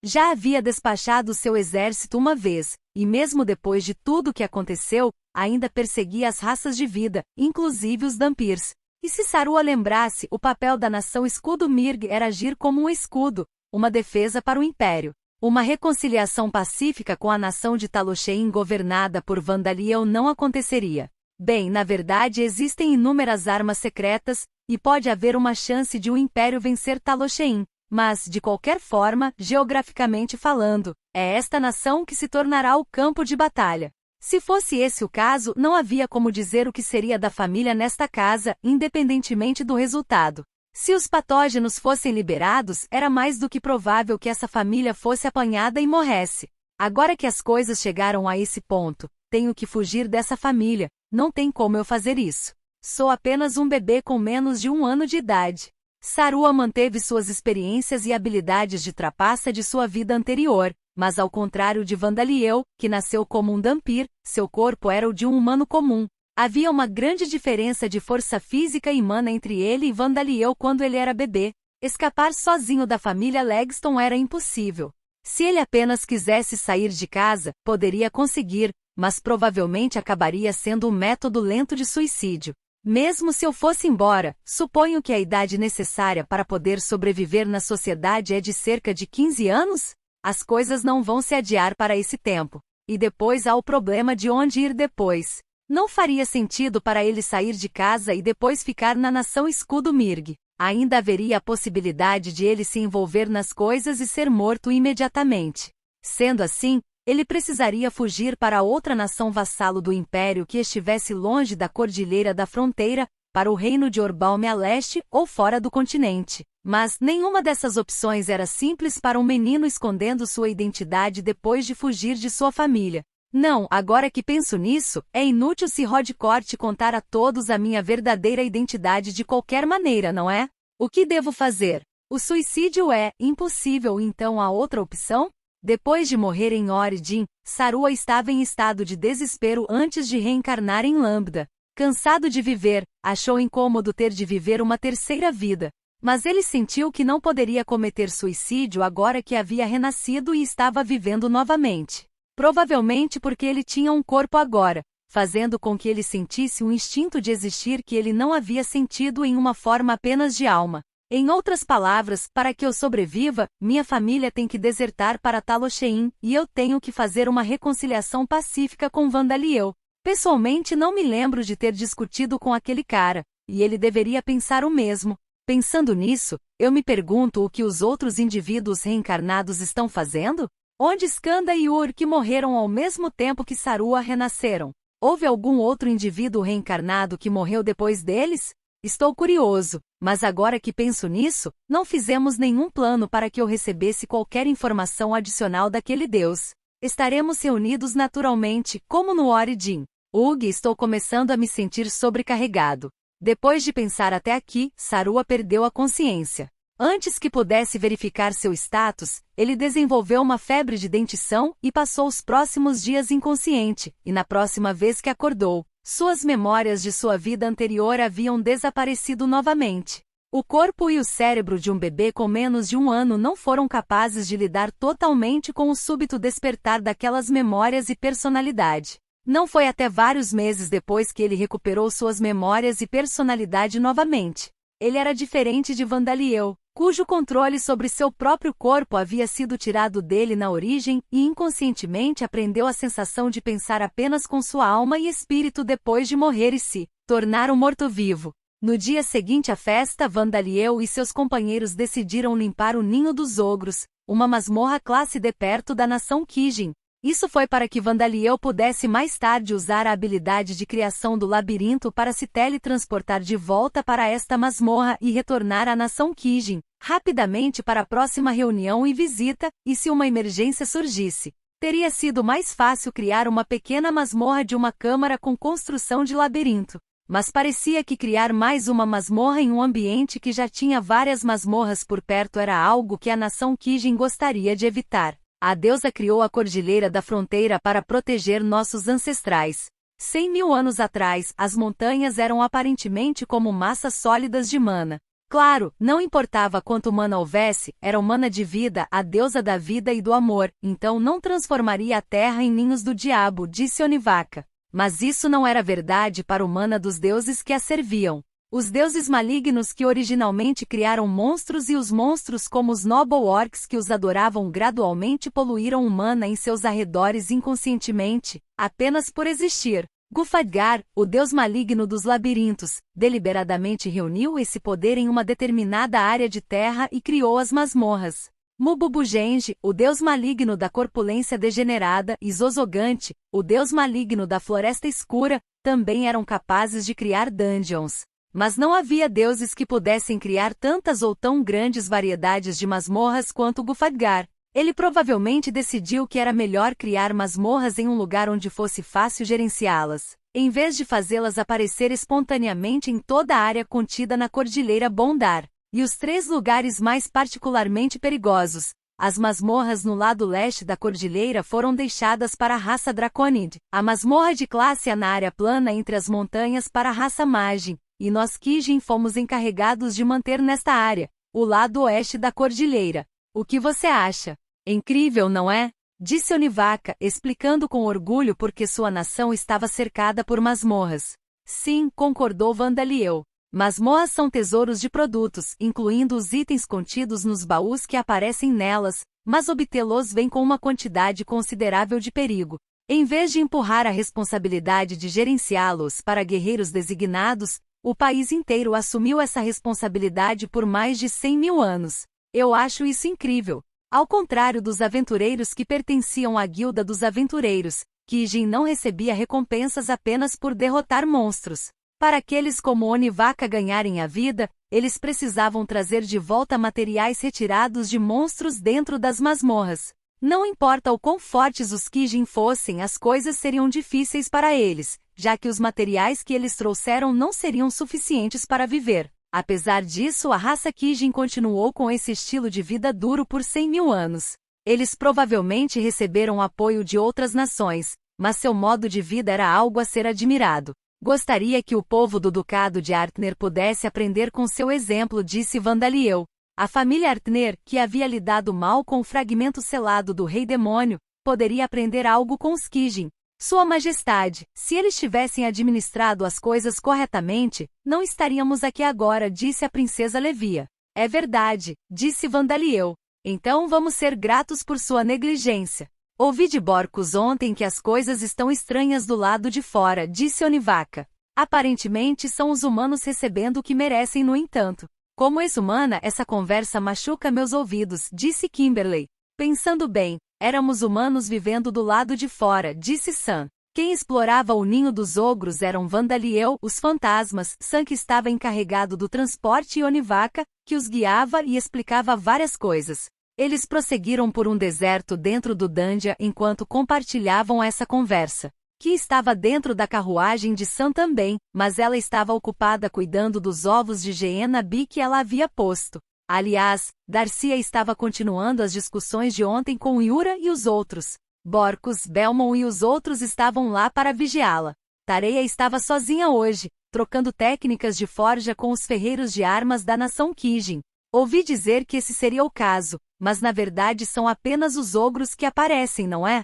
Já havia despachado seu exército uma vez, e mesmo depois de tudo o que aconteceu, ainda perseguia as raças de vida, inclusive os Dampirs. E se Sarua lembrasse, o papel da nação Escudo Mirg era agir como um escudo, uma defesa para o Império. Uma reconciliação pacífica com a nação de Talochein governada por Vandaliel não aconteceria. Bem, na verdade existem inúmeras armas secretas, e pode haver uma chance de o Império vencer Talochein, mas, de qualquer forma, geograficamente falando, é esta nação que se tornará o campo de batalha. Se fosse esse o caso, não havia como dizer o que seria da família nesta casa, independentemente do resultado. Se os patógenos fossem liberados, era mais do que provável que essa família fosse apanhada e morresse. Agora que as coisas chegaram a esse ponto, tenho que fugir dessa família. Não tem como eu fazer isso. Sou apenas um bebê com menos de 1 ano de idade. Sarua manteve suas experiências e habilidades de trapaça de sua vida anterior, mas ao contrário de Vandaliel, que nasceu como um Dampir, seu corpo era o de um humano comum. Havia uma grande diferença de força física e mana entre ele e Vandaliel quando ele era bebê. Escapar sozinho da família Legston era impossível. Se ele apenas quisesse sair de casa, poderia conseguir, mas provavelmente acabaria sendo um método lento de suicídio. Mesmo se eu fosse embora, suponho que a idade necessária para poder sobreviver na sociedade é de cerca de 15 anos? As coisas não vão se adiar para esse tempo. E depois há o problema de onde ir depois. Não faria sentido para ele sair de casa e depois ficar na nação Escudo Mirg. Ainda haveria a possibilidade de ele se envolver nas coisas e ser morto imediatamente. Sendo assim, ele precisaria fugir para outra nação vassalo do Império que estivesse longe da Cordilheira da Fronteira, para o reino de Orbalme a leste ou fora do continente. Mas nenhuma dessas opções era simples para um menino escondendo sua identidade depois de fugir de sua família. Não, agora que penso nisso, é inútil se Rodcourt contar a todos a minha verdadeira identidade de qualquer maneira, não é? O que devo fazer? O suicídio é impossível, então há outra opção? Depois de morrer em Origin, Sarua estava em estado de desespero antes de reencarnar em Lambda. Cansado de viver, achou incômodo ter de viver uma terceira vida. Mas ele sentiu que não poderia cometer suicídio agora que havia renascido e estava vivendo novamente. Provavelmente porque ele tinha um corpo agora, fazendo com que ele sentisse um instinto de existir que ele não havia sentido em uma forma apenas de alma. Em outras palavras, para que eu sobreviva, minha família tem que desertar para Talochein, e eu tenho que fazer uma reconciliação pacífica com Vandaliel. Pessoalmente não me lembro de ter discutido com aquele cara, e ele deveria pensar o mesmo. Pensando nisso, eu me pergunto o que os outros indivíduos reencarnados estão fazendo? Onde Skanda e Ur-K morreram ao mesmo tempo que Sarua renasceram? Houve algum outro indivíduo reencarnado que morreu depois deles? Estou curioso, mas agora que penso nisso, não fizemos nenhum plano para que eu recebesse qualquer informação adicional daquele Deus. Estaremos reunidos naturalmente, como no Origin. Ug, estou começando a me sentir sobrecarregado. Depois de pensar até aqui, Sarua perdeu a consciência. Antes que pudesse verificar seu status, ele desenvolveu uma febre de dentição e passou os próximos dias inconsciente, e na próxima vez que acordou, suas memórias de sua vida anterior haviam desaparecido novamente. O corpo e o cérebro de um bebê com menos de 1 ano não foram capazes de lidar totalmente com o súbito despertar daquelas memórias e personalidade. Não foi até vários meses depois que ele recuperou suas memórias e personalidade novamente. Ele era diferente de Vandaliel, cujo controle sobre seu próprio corpo havia sido tirado dele na origem e inconscientemente aprendeu a sensação de pensar apenas com sua alma e espírito depois de morrer e se tornar um morto-vivo. No dia seguinte à festa, Vandaliel e seus companheiros decidiram limpar o Ninho dos Ogros, uma masmorra classe D perto da nação Kijin. Isso foi para que Vandaliel pudesse mais tarde usar a habilidade de criação do labirinto para se teletransportar de volta para esta masmorra e retornar à nação Kijin, rapidamente para a próxima reunião e visita, e se uma emergência surgisse. Teria sido mais fácil criar uma pequena masmorra de uma câmara com construção de labirinto. Mas parecia que criar mais uma masmorra em um ambiente que já tinha várias masmorras por perto era algo que a nação Kijin gostaria de evitar. A deusa criou a Cordilheira da Fronteira para proteger nossos ancestrais. 100.000 anos atrás, as montanhas eram aparentemente como massas sólidas de mana. Claro, não importava quanto mana houvesse, era o mana de vida, a deusa da vida e do amor, então não transformaria a terra em ninhos do diabo, disse Onivaka. Mas isso não era verdade para o mana dos deuses que a serviam. Os deuses malignos que originalmente criaram monstros e os monstros como os Noble Orcs que os adoravam gradualmente poluíram o mana em seus arredores inconscientemente, apenas por existir. Gufadgar, o deus maligno dos labirintos, deliberadamente reuniu esse poder em uma determinada área de terra e criou as masmorras. Mububugenji, o deus maligno da corpulência degenerada, e Zozogante, o deus maligno da floresta escura, também eram capazes de criar dungeons. Mas não havia deuses que pudessem criar tantas ou tão grandes variedades de masmorras quanto Gufadgar. Ele provavelmente decidiu que era melhor criar masmorras em um lugar onde fosse fácil gerenciá-las, em vez de fazê-las aparecer espontaneamente em toda a área contida na Cordilheira Bondar. E os 3 lugares mais particularmente perigosos, as masmorras no lado leste da cordilheira foram deixadas para a raça Draconid, a masmorra de classe A na área plana entre as montanhas para a raça Majin, e nós Kijin fomos encarregados de manter nesta área, o lado oeste da cordilheira. O que você acha? Incrível, não é? Disse Onivaka, explicando com orgulho porque sua nação estava cercada por masmorras. Sim, concordou Vandaliel. Masmorras são tesouros de produtos, incluindo os itens contidos nos baús que aparecem nelas, mas obtê-los vem com uma quantidade considerável de perigo. Em vez de empurrar a responsabilidade de gerenciá-los para guerreiros designados, o país inteiro assumiu essa responsabilidade por mais de 100.000 anos. Eu acho isso incrível. Ao contrário dos aventureiros que pertenciam à Guilda dos Aventureiros, Kijin não recebia recompensas apenas por derrotar monstros. Para aqueles como Onivaka ganharem a vida, eles precisavam trazer de volta materiais retirados de monstros dentro das masmorras. Não importa o quão fortes os Kijin fossem, as coisas seriam difíceis para eles, já que os materiais que eles trouxeram não seriam suficientes para viver. Apesar disso, a raça Kijin continuou com esse estilo de vida duro por 100.000 anos. Eles provavelmente receberam apoio de outras nações, mas seu modo de vida era algo a ser admirado. Gostaria que o povo do Ducado de Artner pudesse aprender com seu exemplo, disse Vandaliel. A família Artner, que havia lidado mal com o fragmento selado do Rei Demônio, poderia aprender algo com os Kijin. Sua Majestade, se eles tivessem administrado as coisas corretamente, não estaríamos aqui agora, disse a princesa Levia. É verdade, disse Vandaliel. Então vamos ser gratos por sua negligência. Ouvi de Borcos ontem que as coisas estão estranhas do lado de fora, disse Onivaka. Aparentemente são os humanos recebendo o que merecem, no entanto. Como ex-humana, essa conversa machuca meus ouvidos, disse Kimberly. Pensando bem, éramos humanos vivendo do lado de fora, disse Sam. Quem explorava o ninho dos ogros eram Vandaliel, os fantasmas, Sam que estava encarregado do transporte e Onivaka, que os guiava e explicava várias coisas. Eles prosseguiram por um deserto dentro do Dungeon enquanto compartilhavam essa conversa. Que estava dentro da carruagem de Sam também, mas ela estava ocupada cuidando dos ovos de Geena Bee que ela havia posto. Aliás, Garcia estava continuando as discussões de ontem com Yura e os outros. Borcos, Belmont e os outros estavam lá para vigiá-la. Tareia estava sozinha hoje, trocando técnicas de forja com os ferreiros de armas da nação Kijin. Ouvi dizer que esse seria o caso, mas na verdade são apenas os ogros que aparecem, não é?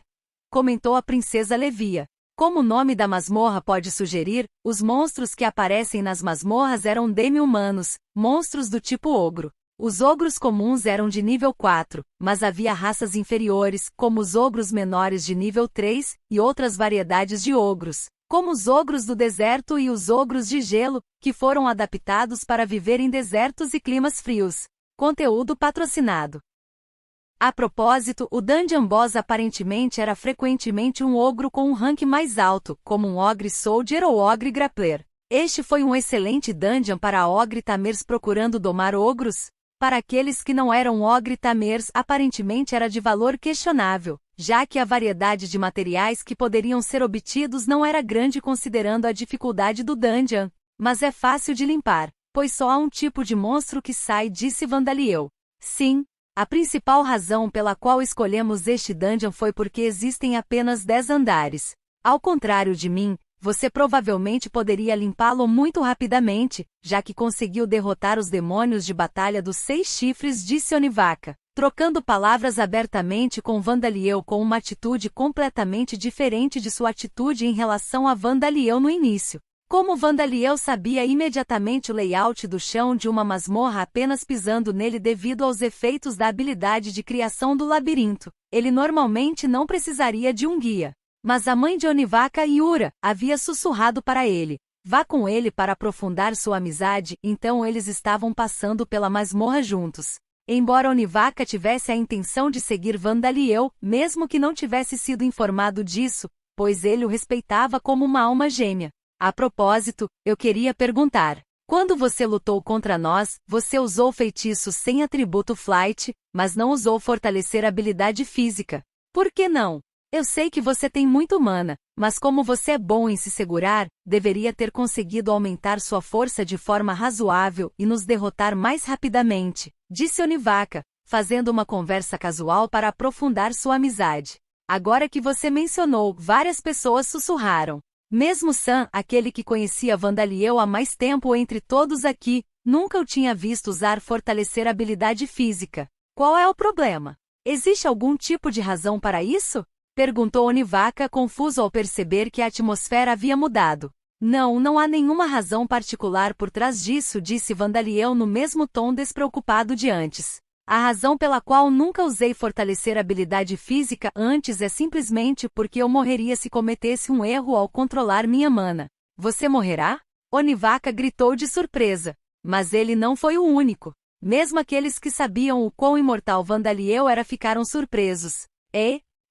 Comentou a princesa Levia. Como o nome da masmorra pode sugerir, os monstros que aparecem nas masmorras eram demi-humanos, monstros do tipo ogro. Os ogros comuns eram de nível 4, mas havia raças inferiores, como os ogros menores de nível 3, e outras variedades de ogros, como os ogros do deserto e os ogros de gelo, que foram adaptados para viver em desertos e climas frios. Conteúdo patrocinado. A propósito, o Dungeon Boss aparentemente era frequentemente um ogro com um rank mais alto, como um Ogre Soldier ou Ogre Grappler. Este foi um excelente dungeon para Ogre Tamers procurando domar ogros. Para aqueles que não eram Ogre Tamers, aparentemente era de valor questionável, já que a variedade de materiais que poderiam ser obtidos não era grande considerando a dificuldade do dungeon. Mas é fácil de limpar, pois só há um tipo de monstro que sai, disse Vandaliel. Sim, a principal razão pela qual escolhemos este dungeon foi porque existem apenas 10 andares. Ao contrário de mim, você provavelmente poderia limpá-lo muito rapidamente, já que conseguiu derrotar os demônios de batalha dos 6 chifres, disse Onivaka, trocando palavras abertamente com Vandaliel com uma atitude completamente diferente de sua atitude em relação a Vandaliel no início. Como Vandaliel sabia imediatamente o layout do chão de uma masmorra apenas pisando nele devido aos efeitos da habilidade de criação do labirinto, ele normalmente não precisaria de um guia. Mas a mãe de Onivaka, Yura, havia sussurrado para ele. Vá com ele para aprofundar sua amizade, então eles estavam passando pela masmorra juntos. Embora Onivaka tivesse a intenção de seguir Vandaliel, mesmo que não tivesse sido informado disso, pois ele o respeitava como uma alma gêmea. A propósito, eu queria perguntar. Quando você lutou contra nós, você usou feitiços sem atributo Flight, mas não usou fortalecer habilidade física. Por que não? Eu sei que você tem muito mana, mas como você é bom em se segurar, deveria ter conseguido aumentar sua força de forma razoável e nos derrotar mais rapidamente, disse Onivaka, fazendo uma conversa casual para aprofundar sua amizade. Agora que você mencionou, várias pessoas sussurraram. Mesmo Sam, aquele que conhecia Vandaliel há mais tempo entre todos aqui, nunca o tinha visto usar fortalecer habilidade física. Qual é o problema? Existe algum tipo de razão para isso? Perguntou Onivaka, confuso ao perceber que a atmosfera havia mudado. Não há nenhuma razão particular por trás disso, disse Vandaliel no mesmo tom despreocupado de antes. A razão pela qual nunca usei fortalecer habilidade física antes é simplesmente porque eu morreria se cometesse um erro ao controlar minha mana. Você morrerá? Onivaka gritou de surpresa. Mas ele não foi o único. Mesmo aqueles que sabiam o quão imortal Vandaliel era ficaram surpresos.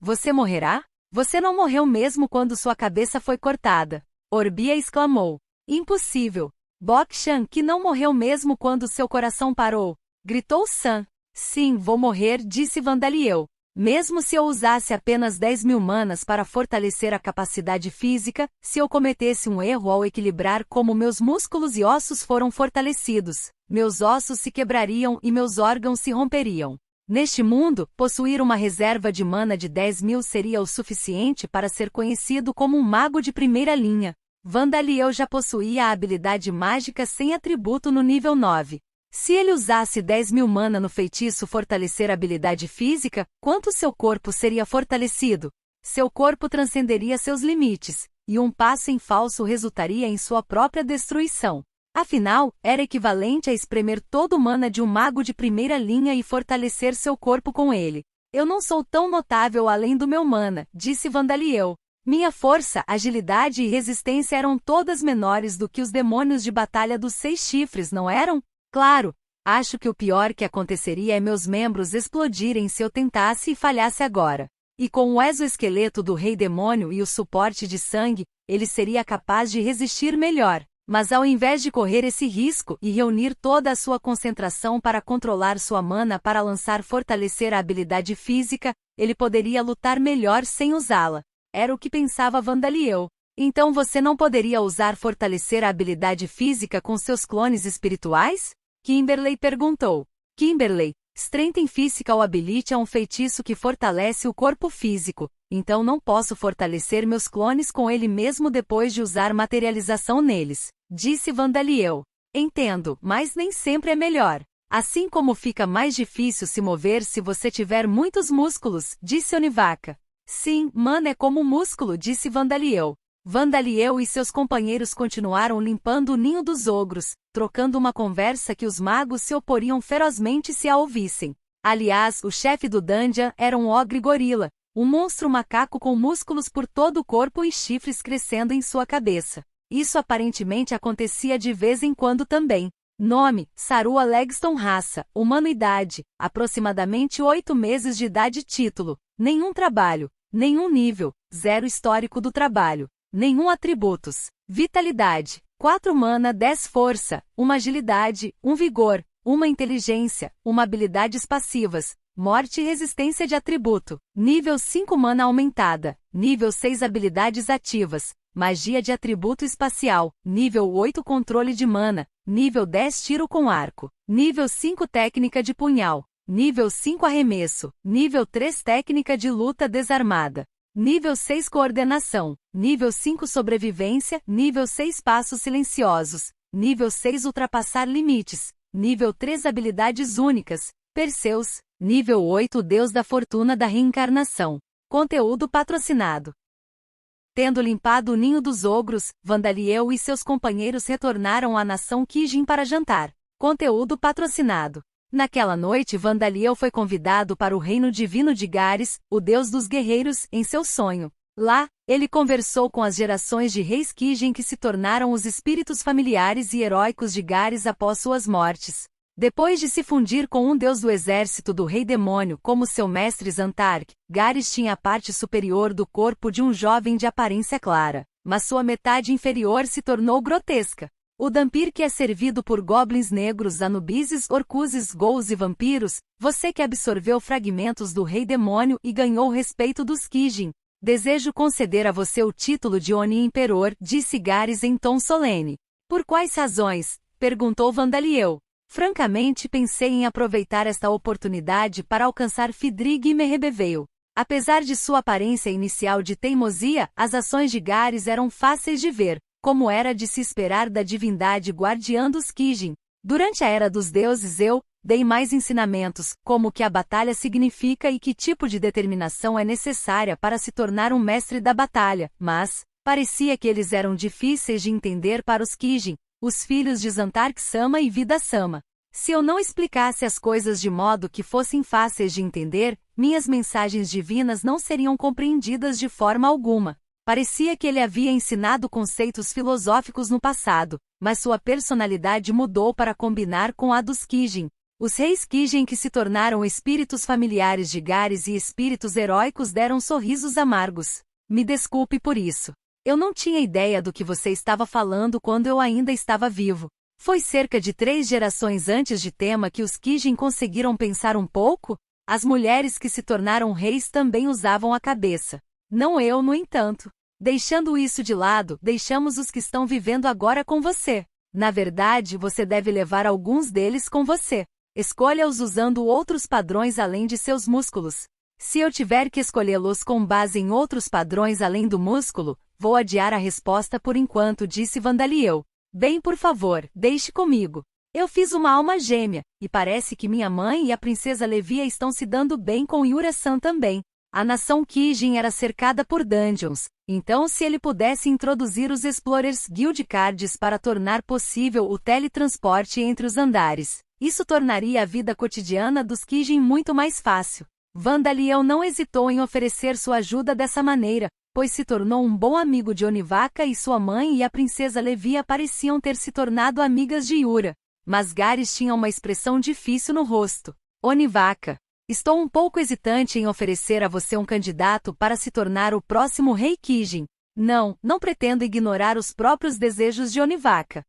Você morrerá? Você não morreu mesmo quando sua cabeça foi cortada. Orbia exclamou. Impossível. Bokshan que não morreu mesmo quando seu coração parou. Gritou Sam. Sim, vou morrer, disse Vandaliel. Mesmo se eu usasse apenas 10.000 manas para fortalecer a capacidade física, se eu cometesse um erro ao equilibrar como meus músculos e ossos foram fortalecidos, meus ossos se quebrariam e meus órgãos se romperiam. Neste mundo, possuir uma reserva de mana de 10.000 seria o suficiente para ser conhecido como um mago de primeira linha. Vandaliel já possuía a habilidade mágica sem atributo no nível 9. Se ele usasse 10.000 mana no feitiço fortalecer habilidade física, quanto seu corpo seria fortalecido? Seu corpo transcenderia seus limites, e um passo em falso resultaria em sua própria destruição. Afinal, era equivalente a espremer todo o mana de um mago de primeira linha e fortalecer seu corpo com ele. Eu não sou tão notável além do meu mana, disse Vandaliel. Minha força, agilidade e resistência eram todas menores do que os demônios de batalha dos 6 chifres, não eram? Claro, Acho que o pior que aconteceria é meus membros explodirem se eu tentasse e falhasse agora. E com o exoesqueleto do Rei Demônio e o suporte de sangue, ele seria capaz de resistir melhor. Mas ao invés de correr esse risco e reunir toda a sua concentração para controlar sua mana para lançar fortalecer a habilidade física, ele poderia lutar melhor sem usá-la. Era o que pensava Vandaliel. Então você não poderia usar fortalecer a habilidade física com seus clones espirituais? Kimberly perguntou. Kimberly, Strength Physical Ability é um feitiço que fortalece o corpo físico, então não posso fortalecer meus clones com ele mesmo depois de usar materialização neles, disse Vandaliel. Entendo, mas nem sempre é melhor. Assim como fica mais difícil se mover se você tiver muitos músculos, disse Onivaka. Sim, mana é como músculo, disse Vandaliel. Vandaliel e seus companheiros continuaram limpando o ninho dos ogros, trocando uma conversa que os magos se oporiam ferozmente se a ouvissem. Aliás, o chefe do dungeon era um ogre gorila, um monstro macaco com músculos por todo o corpo e chifres crescendo em sua cabeça. Isso aparentemente acontecia de vez em quando também. Nome, Sarua Legston. Raça, humanoidade, aproximadamente 8 meses de idade. Título, nenhum trabalho, nenhum nível, 0 histórico do trabalho. Nenhum atributos. Vitalidade, 4 mana, 10 força, 1 agilidade, 1 vigor, 1 inteligência, 1 habilidades passivas, morte e resistência de atributo. Nível 5 mana aumentada. Nível 6 habilidades ativas. Magia de atributo espacial. Nível 8 controle de mana. Nível 10 tiro com arco. Nível 5 técnica de punhal. Nível 5 arremesso. Nível 3 técnica de luta desarmada. Nível 6 coordenação, nível 5 sobrevivência, nível 6 passos silenciosos, nível 6 ultrapassar limites, nível 3 habilidades únicas, Perseus, nível 8 Deus da fortuna da reencarnação. Conteúdo patrocinado. Tendo limpado o ninho dos ogros, Vandaliel e seus companheiros retornaram à nação Kijin para jantar. Conteúdo patrocinado. Naquela noite Vandaliel foi convidado para o reino divino de Gares, o deus dos guerreiros, em seu sonho. Lá, ele conversou com as gerações de reis Kijin que se tornaram os espíritos familiares e heróicos de Gares após suas mortes. Depois de se fundir com um deus do exército do rei demônio como seu mestre Xantark, Gares tinha a parte superior do corpo de um jovem de aparência clara, mas sua metade inferior se tornou grotesca. O Dhampir que é servido por goblins negros, anubises, orcuses, ghouls e vampiros, você que absorveu fragmentos do rei demônio e ganhou o respeito dos Kijin. Desejo conceder a você o título de Oni Imperor, disse Gares em tom solene. Por quais razões? Perguntou Vandaliel. Francamente pensei em aproveitar esta oportunidade para alcançar Fidrig e Mehebeveil. Apesar de sua aparência inicial de teimosia, as ações de Gares eram fáceis de ver, como era de se esperar da divindade guardiã dos Kijin. Durante a Era dos Deuses eu dei mais ensinamentos, como o que a batalha significa e que tipo de determinação é necessária para se tornar um mestre da batalha, mas parecia que eles eram difíceis de entender para os Kijin, os filhos de Xantark-sama e Vida-sama. Se eu não explicasse as coisas de modo que fossem fáceis de entender, minhas mensagens divinas não seriam compreendidas de forma alguma. Parecia que ele havia ensinado conceitos filosóficos no passado, mas sua personalidade mudou para combinar com a dos Kijin. Os reis Kijin que se tornaram espíritos familiares de Gares e espíritos heróicos deram sorrisos amargos. Me desculpe por isso. Eu não tinha ideia do que você estava falando quando eu ainda estava vivo. Foi cerca de 3 gerações antes de Tema que os Kijin conseguiram pensar um pouco? As mulheres que se tornaram reis também usavam a cabeça. Não eu, no entanto. Deixando isso de lado, deixamos os que estão vivendo agora com você. Na verdade, você deve levar alguns deles com você. Escolha-os usando outros padrões além de seus músculos. Se eu tiver que escolhê-los com base em outros padrões além do músculo, vou adiar a resposta por enquanto, disse Vandaliel. Bem, por favor, deixe comigo. Eu fiz uma alma gêmea, e parece que minha mãe e a princesa Levia estão se dando bem com Yura-san também. A nação Kijin era cercada por dungeons, então se ele pudesse introduzir os Explorers Guild Cards para tornar possível o teletransporte entre os andares, isso tornaria a vida cotidiana dos Kijin muito mais fácil. Vandaliel não hesitou em oferecer sua ajuda dessa maneira, pois se tornou um bom amigo de Onivaka e sua mãe e a princesa Levia pareciam ter se tornado amigas de Yura. mas Gares tinha uma expressão difícil no rosto. Onivaca, estou um pouco hesitante em oferecer a você um candidato para se tornar o próximo rei Kijin. Não pretendo ignorar os próprios desejos de Onivaca.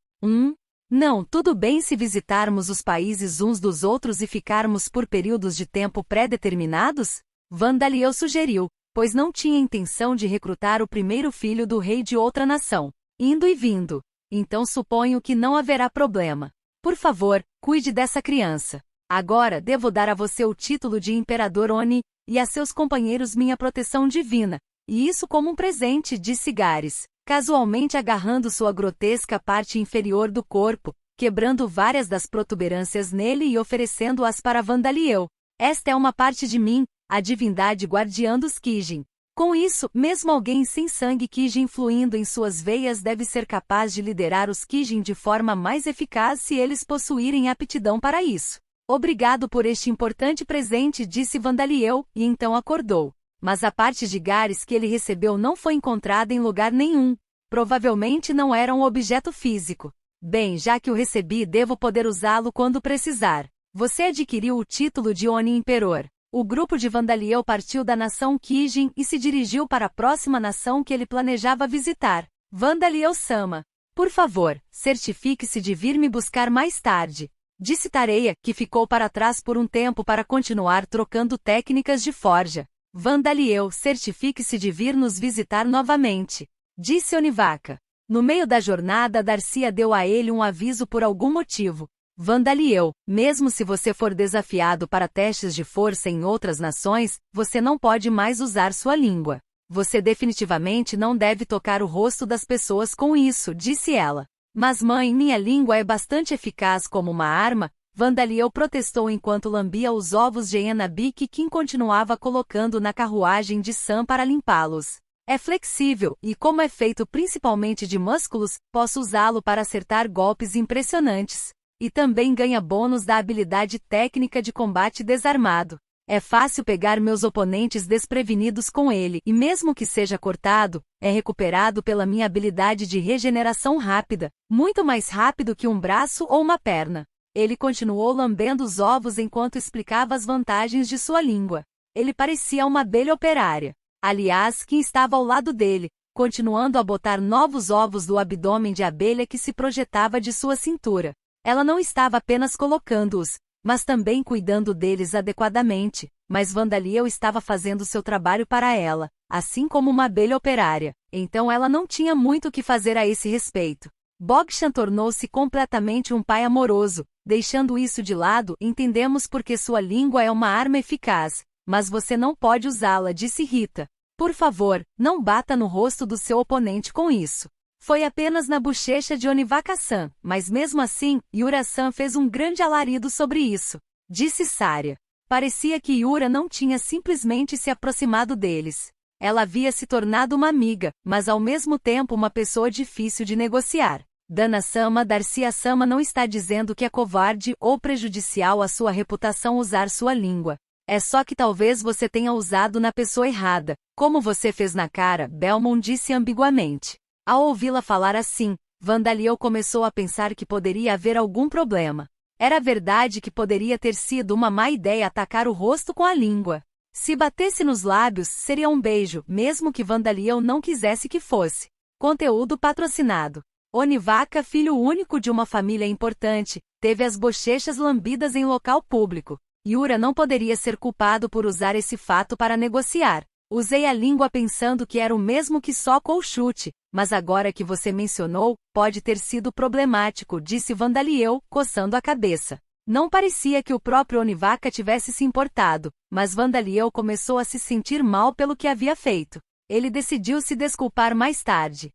Não, tudo bem se visitarmos os países uns dos outros e ficarmos por períodos de tempo pré-determinados? Vandaliel sugeriu, pois não tinha intenção de recrutar o primeiro filho do rei de outra nação, indo e vindo. Então suponho que não haverá problema. Por favor, cuide dessa criança. Agora devo dar a você o título de Imperador Oni, e a seus companheiros minha proteção divina, e isso como um presente, disse Gares, casualmente agarrando sua grotesca parte inferior do corpo, quebrando várias das protuberâncias nele e oferecendo-as para Vandaliel. Esta é uma parte de mim, a divindade guardiã dos Kijin. Com isso, mesmo alguém sem sangue Kijin fluindo em suas veias deve ser capaz de liderar os Kijin de forma mais eficaz se eles possuírem aptidão para isso. Obrigado por este importante presente, disse Vandaliel, e então acordou. Mas a parte de Gares que ele recebeu não foi encontrada em lugar nenhum. Provavelmente não era um objeto físico. Bem, já que o recebi, devo poder usá-lo quando precisar. Você adquiriu o título de Oni Imperor. O grupo de Vandaliel partiu da nação Kijin e se dirigiu para a próxima nação que ele planejava visitar, Vandaliel-sama. Por favor, certifique-se de vir me buscar mais tarde. Disse Tareia, que ficou para trás por um tempo para continuar trocando técnicas de forja. Vandaliel, certifique-se de vir nos visitar novamente. Disse Onivaca. No meio da jornada Darcia deu a ele um aviso por algum motivo. Vandaliel, mesmo se você for desafiado para testes de força em outras nações, você não pode mais usar sua língua. Você definitivamente não deve tocar o rosto das pessoas com isso, disse ela. Mas mãe, minha língua é bastante eficaz como uma arma. Vandaliel protestou enquanto lambia os ovos de Enabi que Kim continuava colocando na carruagem de Sam para limpá-los. É flexível, e como é feito principalmente de músculos, posso usá-lo para acertar golpes impressionantes. E também ganha bônus da habilidade técnica de combate desarmado. É fácil pegar meus oponentes desprevenidos com ele, e mesmo que seja cortado, é recuperado pela minha habilidade de regeneração rápida, muito mais rápido que um braço ou uma perna. Ele continuou lambendo os ovos enquanto explicava as vantagens de sua língua. Ele parecia uma abelha operária. Aliás, quem estava ao lado dele, continuando a botar novos ovos do abdômen de abelha que se projetava de sua cintura. Ela não estava apenas colocando-os, mas também cuidando deles adequadamente, mas Vandaliel estava fazendo seu trabalho para ela, assim como uma abelha operária, então ela não tinha muito o que fazer a esse respeito. Bogshan tornou-se completamente um pai amoroso, deixando isso de lado, entendemos porque sua língua é uma arma eficaz, mas você não pode usá-la, disse Rita. Por favor, não bata no rosto do seu oponente com isso. Foi apenas na bochecha de Onivaca-san, mas mesmo assim, Yura-san fez um grande alarido sobre isso. Disse Saria. Parecia que Yura não tinha simplesmente se aproximado deles. Ela havia se tornado uma amiga, mas ao mesmo tempo uma pessoa difícil de negociar. Dana-sama, Darcia-sama não está dizendo que é covarde ou prejudicial à sua reputação usar sua língua. É só que talvez você tenha usado na pessoa errada, como você fez na cara, Belmont disse ambiguamente. Ao ouvi-la falar assim, Vandaliel começou a pensar que poderia haver algum problema. Era verdade que poderia ter sido uma má ideia atacar o rosto com a língua. Se batesse nos lábios, seria um beijo, mesmo que Vandaliel não quisesse que fosse. Conteúdo patrocinado. Onivaca, filho único de uma família importante, teve as bochechas lambidas em local público. Yura não poderia ser culpado por usar esse fato para negociar. Usei a língua pensando que era o mesmo que soco ou chute, mas agora que você mencionou, pode ter sido problemático, disse Vandaliel, coçando a cabeça. Não parecia que o próprio Onivaca tivesse se importado, mas Vandaliel começou a se sentir mal pelo que havia feito. Ele decidiu se desculpar mais tarde.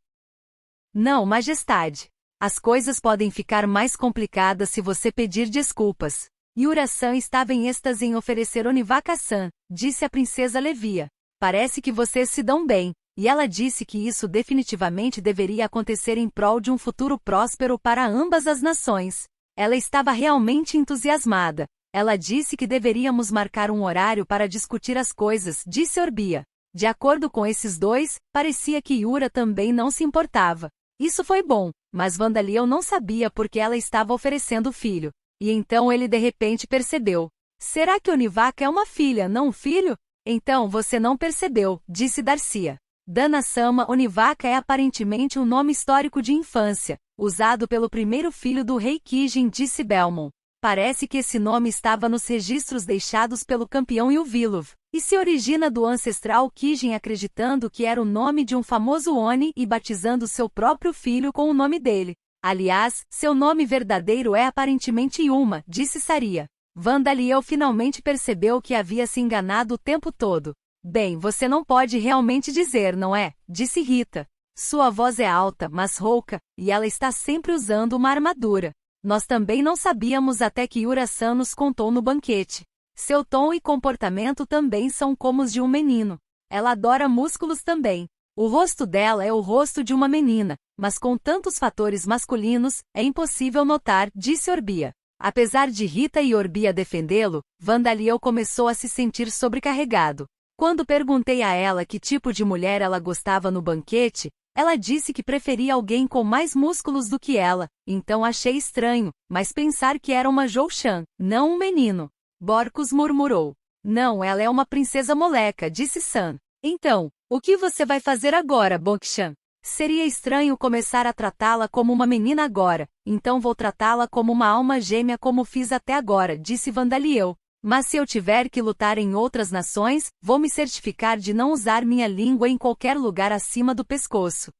Não, Majestade. As coisas podem ficar mais complicadas se você pedir desculpas. Yura-san estava em êxtase em oferecer Onivaca-san, disse a princesa Levia. Parece que vocês se dão bem, e ela disse que isso definitivamente deveria acontecer em prol de um futuro próspero para ambas as nações. Ela estava realmente entusiasmada. Ela disse que deveríamos marcar um horário para discutir as coisas, disse Orbia. De acordo com esses dois, parecia que Yura também não se importava. Isso foi bom, mas Vandaliel não sabia porque ela estava oferecendo o filho. E então ele de repente percebeu. Será que Onivaca é uma filha, não um filho? Então você não percebeu, disse Darcia. Dana-sama Onivaca é aparentemente um nome histórico de infância, usado pelo primeiro filho do rei Kijin, disse Belmont. Parece que esse nome estava nos registros deixados pelo campeão Yuvilov, e se origina do ancestral Kijin acreditando que era o nome de um famoso Oni e batizando seu próprio filho com o nome dele. Aliás, seu nome verdadeiro é aparentemente Yuma, disse Saria. Vandaliel finalmente percebeu que havia se enganado o tempo todo. Bem, você não pode realmente dizer, não é? Disse Rita. Sua voz é alta, mas rouca, e ela está sempre usando uma armadura. Nós também não sabíamos até que Yura-san nos contou no banquete. Seu tom e comportamento também são como os de um menino. Ela adora músculos também. O rosto dela é o rosto de uma menina, mas com tantos fatores masculinos, é impossível notar, disse Orbia. Apesar de Rita e Orbia defendê-lo, Vandaliel começou a se sentir sobrecarregado. Quando perguntei a ela que tipo de mulher ela gostava no banquete, ela disse que preferia alguém com mais músculos do que ela, então achei estranho, mas pensar que era uma Joushan, não um menino. Borcos murmurou. Não, ela é uma princesa moleca, disse San. Então, o que você vai fazer agora, Bokshan? Seria estranho começar a tratá-la como uma menina agora, então vou tratá-la como uma alma gêmea como fiz até agora, disse Vandaliel. Mas se eu tiver que lutar em outras nações, vou me certificar de não usar minha língua em qualquer lugar acima do pescoço.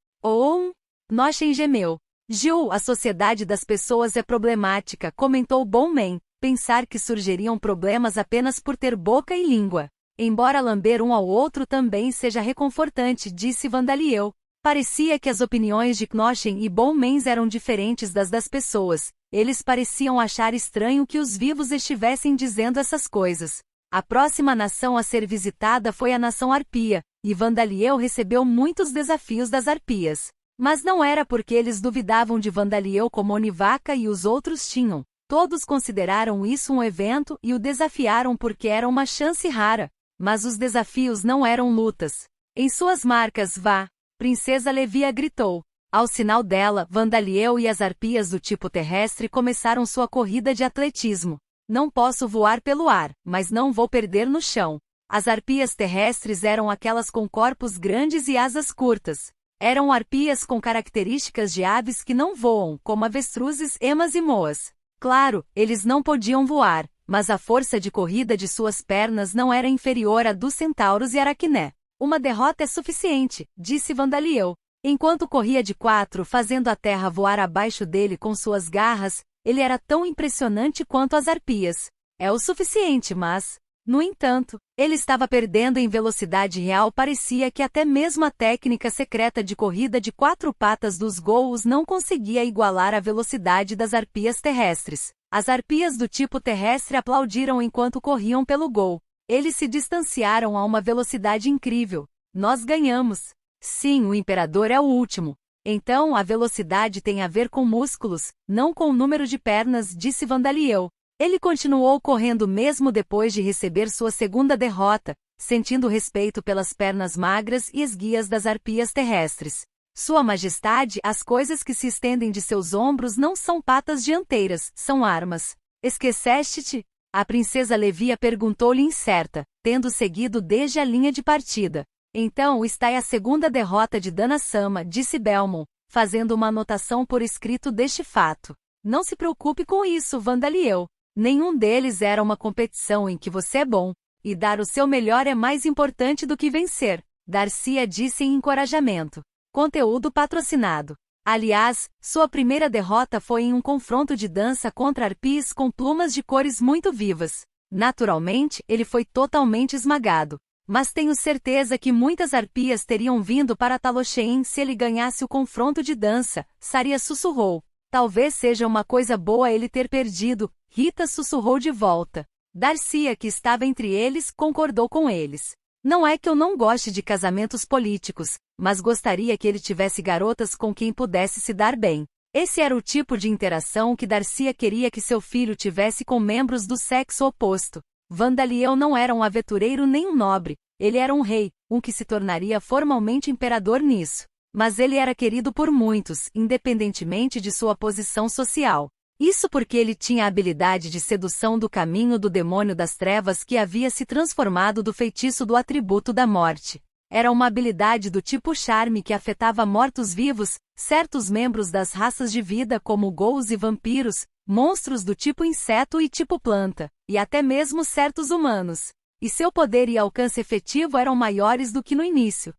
Noshen gemeu. Gil, a sociedade das pessoas é problemática, comentou Bonman. Pensar que surgiriam problemas apenas por ter boca e língua. Embora lamber um ao outro também seja reconfortante, disse Vandaliel. Parecia que as opiniões de Noshen e Bonman eram diferentes das pessoas. Eles pareciam achar estranho que os vivos estivessem dizendo essas coisas. A próxima nação a ser visitada foi a nação Arpia, e Vandaliel recebeu muitos desafios das Arpias. Mas não era porque eles duvidavam de Vandaliel como Onivaca e os outros tinham. Todos consideraram isso um evento e o desafiaram porque era uma chance rara. Mas os desafios não eram lutas. Em suas marcas, vá! Princesa Levia gritou. Ao sinal dela, Vandaliel e as arpias do tipo terrestre começaram sua corrida de atletismo. Não posso voar pelo ar, mas não vou perder no chão. As arpias terrestres eram aquelas com corpos grandes e asas curtas. Eram arpias com características de aves que não voam, como avestruzes, emas e moas. Claro, eles não podiam voar, mas a força de corrida de suas pernas não era inferior à dos centauros e aracné. Uma derrota é suficiente, disse Vandaliel. Enquanto corria de 4 fazendo a terra voar abaixo dele com suas garras, ele era tão impressionante quanto as arpias. É o suficiente, mas... No entanto, ele estava perdendo em velocidade real. Parecia que até mesmo a técnica secreta de corrida de 4 patas dos Gous não conseguia igualar a velocidade das arpias terrestres. As arpias do tipo terrestre aplaudiram enquanto corriam pelo Gol. Eles se distanciaram a uma velocidade incrível. Nós ganhamos. Sim, o imperador é o último. Então a velocidade tem a ver com músculos, não com o número de pernas, disse Vandaliel. Ele continuou correndo mesmo depois de receber sua segunda derrota, sentindo respeito pelas pernas magras e esguias das arpias terrestres. Sua Majestade, as coisas que se estendem de seus ombros não são patas dianteiras, são armas. Esqueceste-te? A princesa Levia perguntou-lhe incerta, tendo seguido desde a linha de partida. Então está a segunda derrota de Dana-sama, disse Belmont, fazendo uma anotação por escrito deste fato. Não se preocupe com isso, Vandaliel. Nenhum deles era uma competição em que você é bom, e dar o seu melhor é mais importante do que vencer, Darcia disse em encorajamento. Conteúdo patrocinado. Aliás, sua primeira derrota foi em um confronto de dança contra arpias com plumas de cores muito vivas. Naturalmente, ele foi totalmente esmagado. Mas tenho certeza que muitas arpias teriam vindo para Taloshein se ele ganhasse o confronto de dança, Saria sussurrou. Talvez seja uma coisa boa ele ter perdido, Rita sussurrou de volta. Darcia, que estava entre eles, concordou com eles. Não é que eu não goste de casamentos políticos, mas gostaria que ele tivesse garotas com quem pudesse se dar bem. Esse era o tipo de interação que Darcia queria que seu filho tivesse com membros do sexo oposto. Vandaliel não era um aventureiro nem um nobre, ele era um rei, um que se tornaria formalmente imperador nisso. mas ele era querido por muitos, independentemente de sua posição social. Isso porque ele tinha a habilidade de sedução do caminho do demônio das trevas que havia se transformado do feitiço do atributo da morte. Era uma habilidade do tipo charme que afetava mortos-vivos, certos membros das raças de vida como ghouls e vampiros, monstros do tipo inseto e tipo planta, e até mesmo certos humanos. E seu poder e alcance efetivo eram maiores do que no início.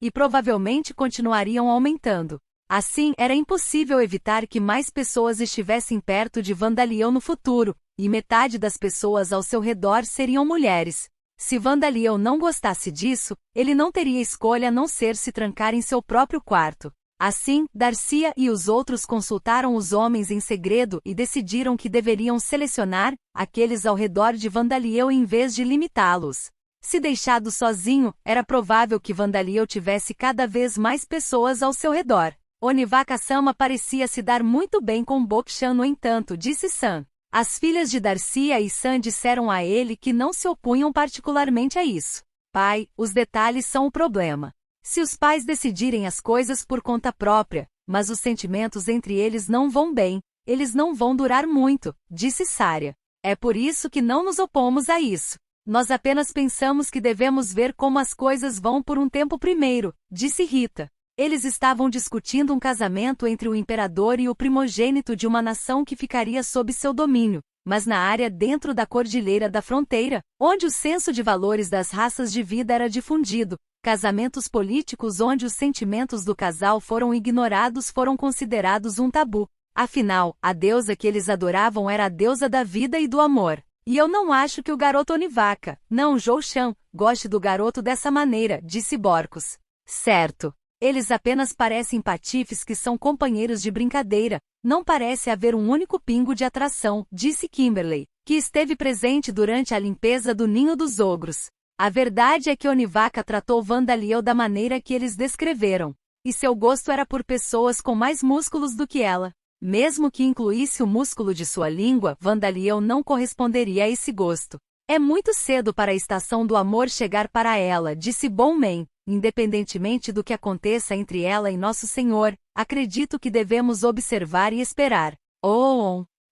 E provavelmente continuariam aumentando. Assim, era impossível evitar que mais pessoas estivessem perto de Vandaliel no futuro, e metade das pessoas ao seu redor seriam mulheres. Se Vandaliel não gostasse disso, ele não teria escolha a não ser se trancar em seu próprio quarto. Assim, Darcia e os outros consultaram os homens em segredo e decidiram que deveriam selecionar aqueles ao redor de Vandaliel em vez de limitá-los. Se deixado sozinho, era provável que Vandaliel tivesse cada vez mais pessoas ao seu redor. Onivaka-sama parecia se dar muito bem com Bokshan, no entanto, disse San. As filhas de Darcia e San disseram a ele que não se opunham particularmente a isso. Pai, os detalhes são o problema. Se os pais decidirem as coisas por conta própria, mas os sentimentos entre eles não vão bem, eles não vão durar muito, disse Saria. É por isso que não nos opomos a isso. Nós apenas pensamos que devemos ver como as coisas vão por um tempo primeiro, disse Rita. Eles estavam discutindo um casamento entre o imperador e o primogênito de uma nação que ficaria sob seu domínio, mas na área dentro da Cordilheira da Fronteira, onde o senso de valores das raças de vida era difundido, casamentos políticos onde os sentimentos do casal foram ignorados foram considerados um tabu. Afinal, a deusa que eles adoravam era a deusa da vida e do amor. E eu não acho que o garoto Onivaka, não Joushan, goste do garoto dessa maneira, disse Borcos. Certo. Eles apenas parecem patifes que são companheiros de brincadeira, não parece haver um único pingo de atração, disse Kimberly, que esteve presente durante a limpeza do ninho dos ogros. A verdade é que Onivaka tratou Vandaliel da maneira que eles descreveram, e seu gosto era por pessoas com mais músculos do que ela. Mesmo que incluísse o músculo de sua língua, Vandaliel não corresponderia a esse gosto. É muito cedo para a estação do amor chegar para ela, disse Bonman. Independentemente do que aconteça entre ela e Nosso Senhor, acredito que devemos observar e esperar.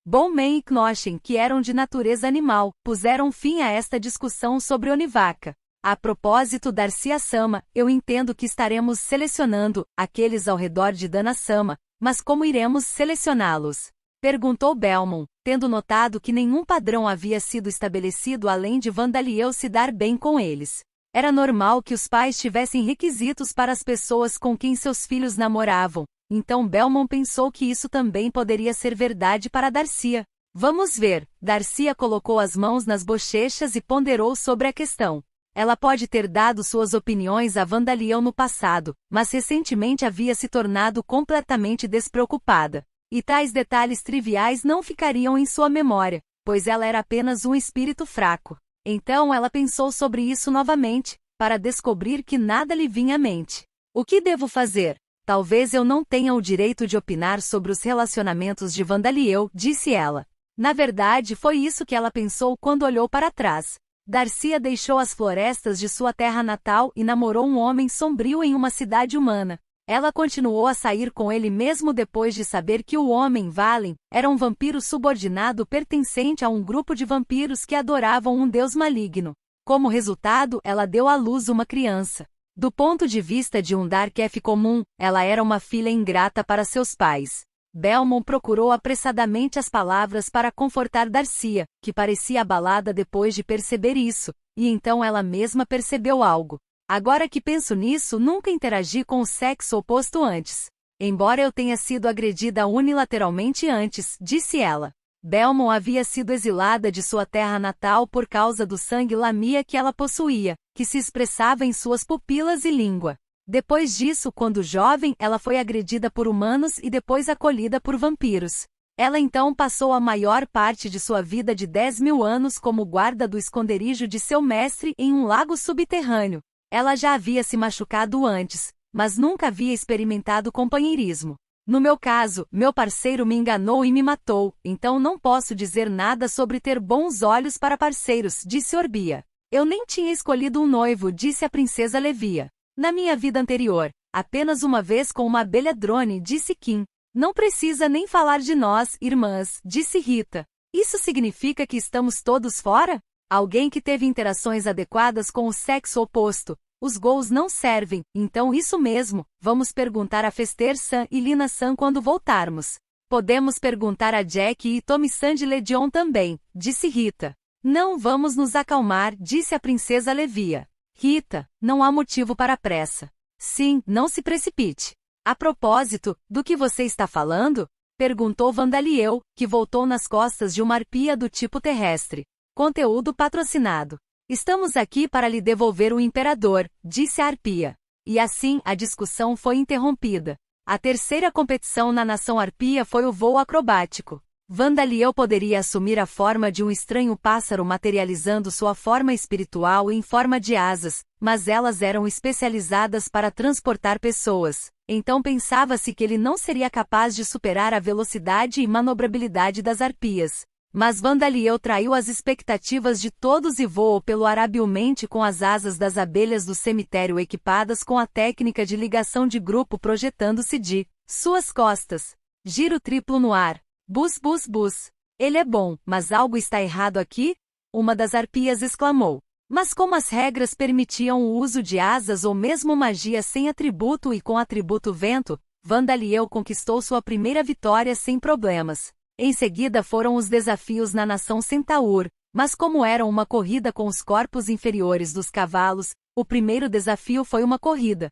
Bonman e Knoshin, que eram de natureza animal, puseram fim a esta discussão sobre Onivaka. A propósito, Darcia-sama, eu entendo que estaremos selecionando aqueles ao redor de Dana-sama, mas como iremos selecioná-los? Perguntou Belmont, tendo notado que nenhum padrão havia sido estabelecido além de Vandaliel se dar bem com eles. Era normal que os pais tivessem requisitos para as pessoas com quem seus filhos namoravam, então Belmont pensou que isso também poderia ser verdade para Darcia. Vamos ver. Darcia colocou as mãos nas bochechas e ponderou sobre a questão. Ela pode ter dado suas opiniões a Vandaliel no passado, mas recentemente havia se tornado completamente despreocupada. E tais detalhes triviais não ficariam em sua memória, pois ela era apenas um espírito fraco. Então ela pensou sobre isso novamente, para descobrir que nada lhe vinha à mente. O que devo fazer? Talvez eu não tenha o direito de opinar sobre os relacionamentos de Vandaliel, disse ela. Na verdade, foi isso que ela pensou quando olhou para trás. Darcia deixou as florestas de sua terra natal e namorou um homem sombrio em uma cidade humana. Ela continuou a sair com ele mesmo depois de saber que o homem, Valen, era um vampiro subordinado pertencente a um grupo de vampiros que adoravam um deus maligno. Como resultado, ela deu à luz uma criança. Do ponto de vista de um Darkef comum, ela era uma filha ingrata para seus pais. Belmont procurou apressadamente as palavras para confortar Darcia, que parecia abalada depois de perceber isso, e então ela mesma percebeu algo. Agora que penso nisso, nunca interagi com o sexo oposto antes. Embora eu tenha sido agredida unilateralmente antes, disse ela. Belmont havia sido exilada de sua terra natal por causa do sangue lamia que ela possuía, que se expressava em suas pupilas e língua. Depois disso, quando jovem, ela foi agredida por humanos e depois acolhida por vampiros. Ela então passou a maior parte de sua vida de 10.000 anos como guarda do esconderijo de seu mestre em um lago subterrâneo. Ela já havia se machucado antes, mas nunca havia experimentado companheirismo. No meu caso, meu parceiro me enganou e me matou, então não posso dizer nada sobre ter bons olhos para parceiros, disse Orbia. Eu nem tinha escolhido um noivo, disse a princesa Levia. Na minha vida anterior, Apenas uma vez com uma abelha drone, disse Kim. Não precisa nem falar de nós, irmãs, disse Rita. Isso significa que estamos todos fora? Alguém que teve interações adequadas com o sexo oposto. Os gols não servem, então isso mesmo, vamos perguntar a Fester-san e Lina-san quando voltarmos. Podemos perguntar a Jack e Tommy-san de Legion também, disse Rita. Não vamos nos acalmar, disse a princesa Levia. Rita, não há motivo para pressa. Sim, não se precipite. A propósito, do que você está falando? Perguntou Vandaliel, que voltou nas costas de uma arpia do tipo terrestre. Conteúdo patrocinado. Estamos aqui para lhe devolver o imperador, disse a arpia. E assim, a discussão foi interrompida. A terceira competição na nação arpia foi o voo acrobático. Vandaliel poderia assumir a forma de um estranho pássaro materializando sua forma espiritual em forma de asas, mas elas eram especializadas para transportar pessoas. Então pensava-se que ele não seria capaz de superar a velocidade e manobrabilidade das arpias. Mas Vandaliel traiu as expectativas de todos e voou pelo ar habilmente com as asas das abelhas do cemitério equipadas com a técnica de ligação de grupo projetando-se de suas costas. Giro triplo no ar. Bus bus bus. Ele é bom, mas algo está errado aqui? Uma das arpias exclamou. Mas como as regras permitiam o uso de asas ou mesmo magia sem atributo e com atributo vento, Vandaliel conquistou sua primeira vitória sem problemas. Em seguida foram os desafios na nação Centaur, mas como era uma corrida com os corpos inferiores dos cavalos, o primeiro desafio foi uma corrida.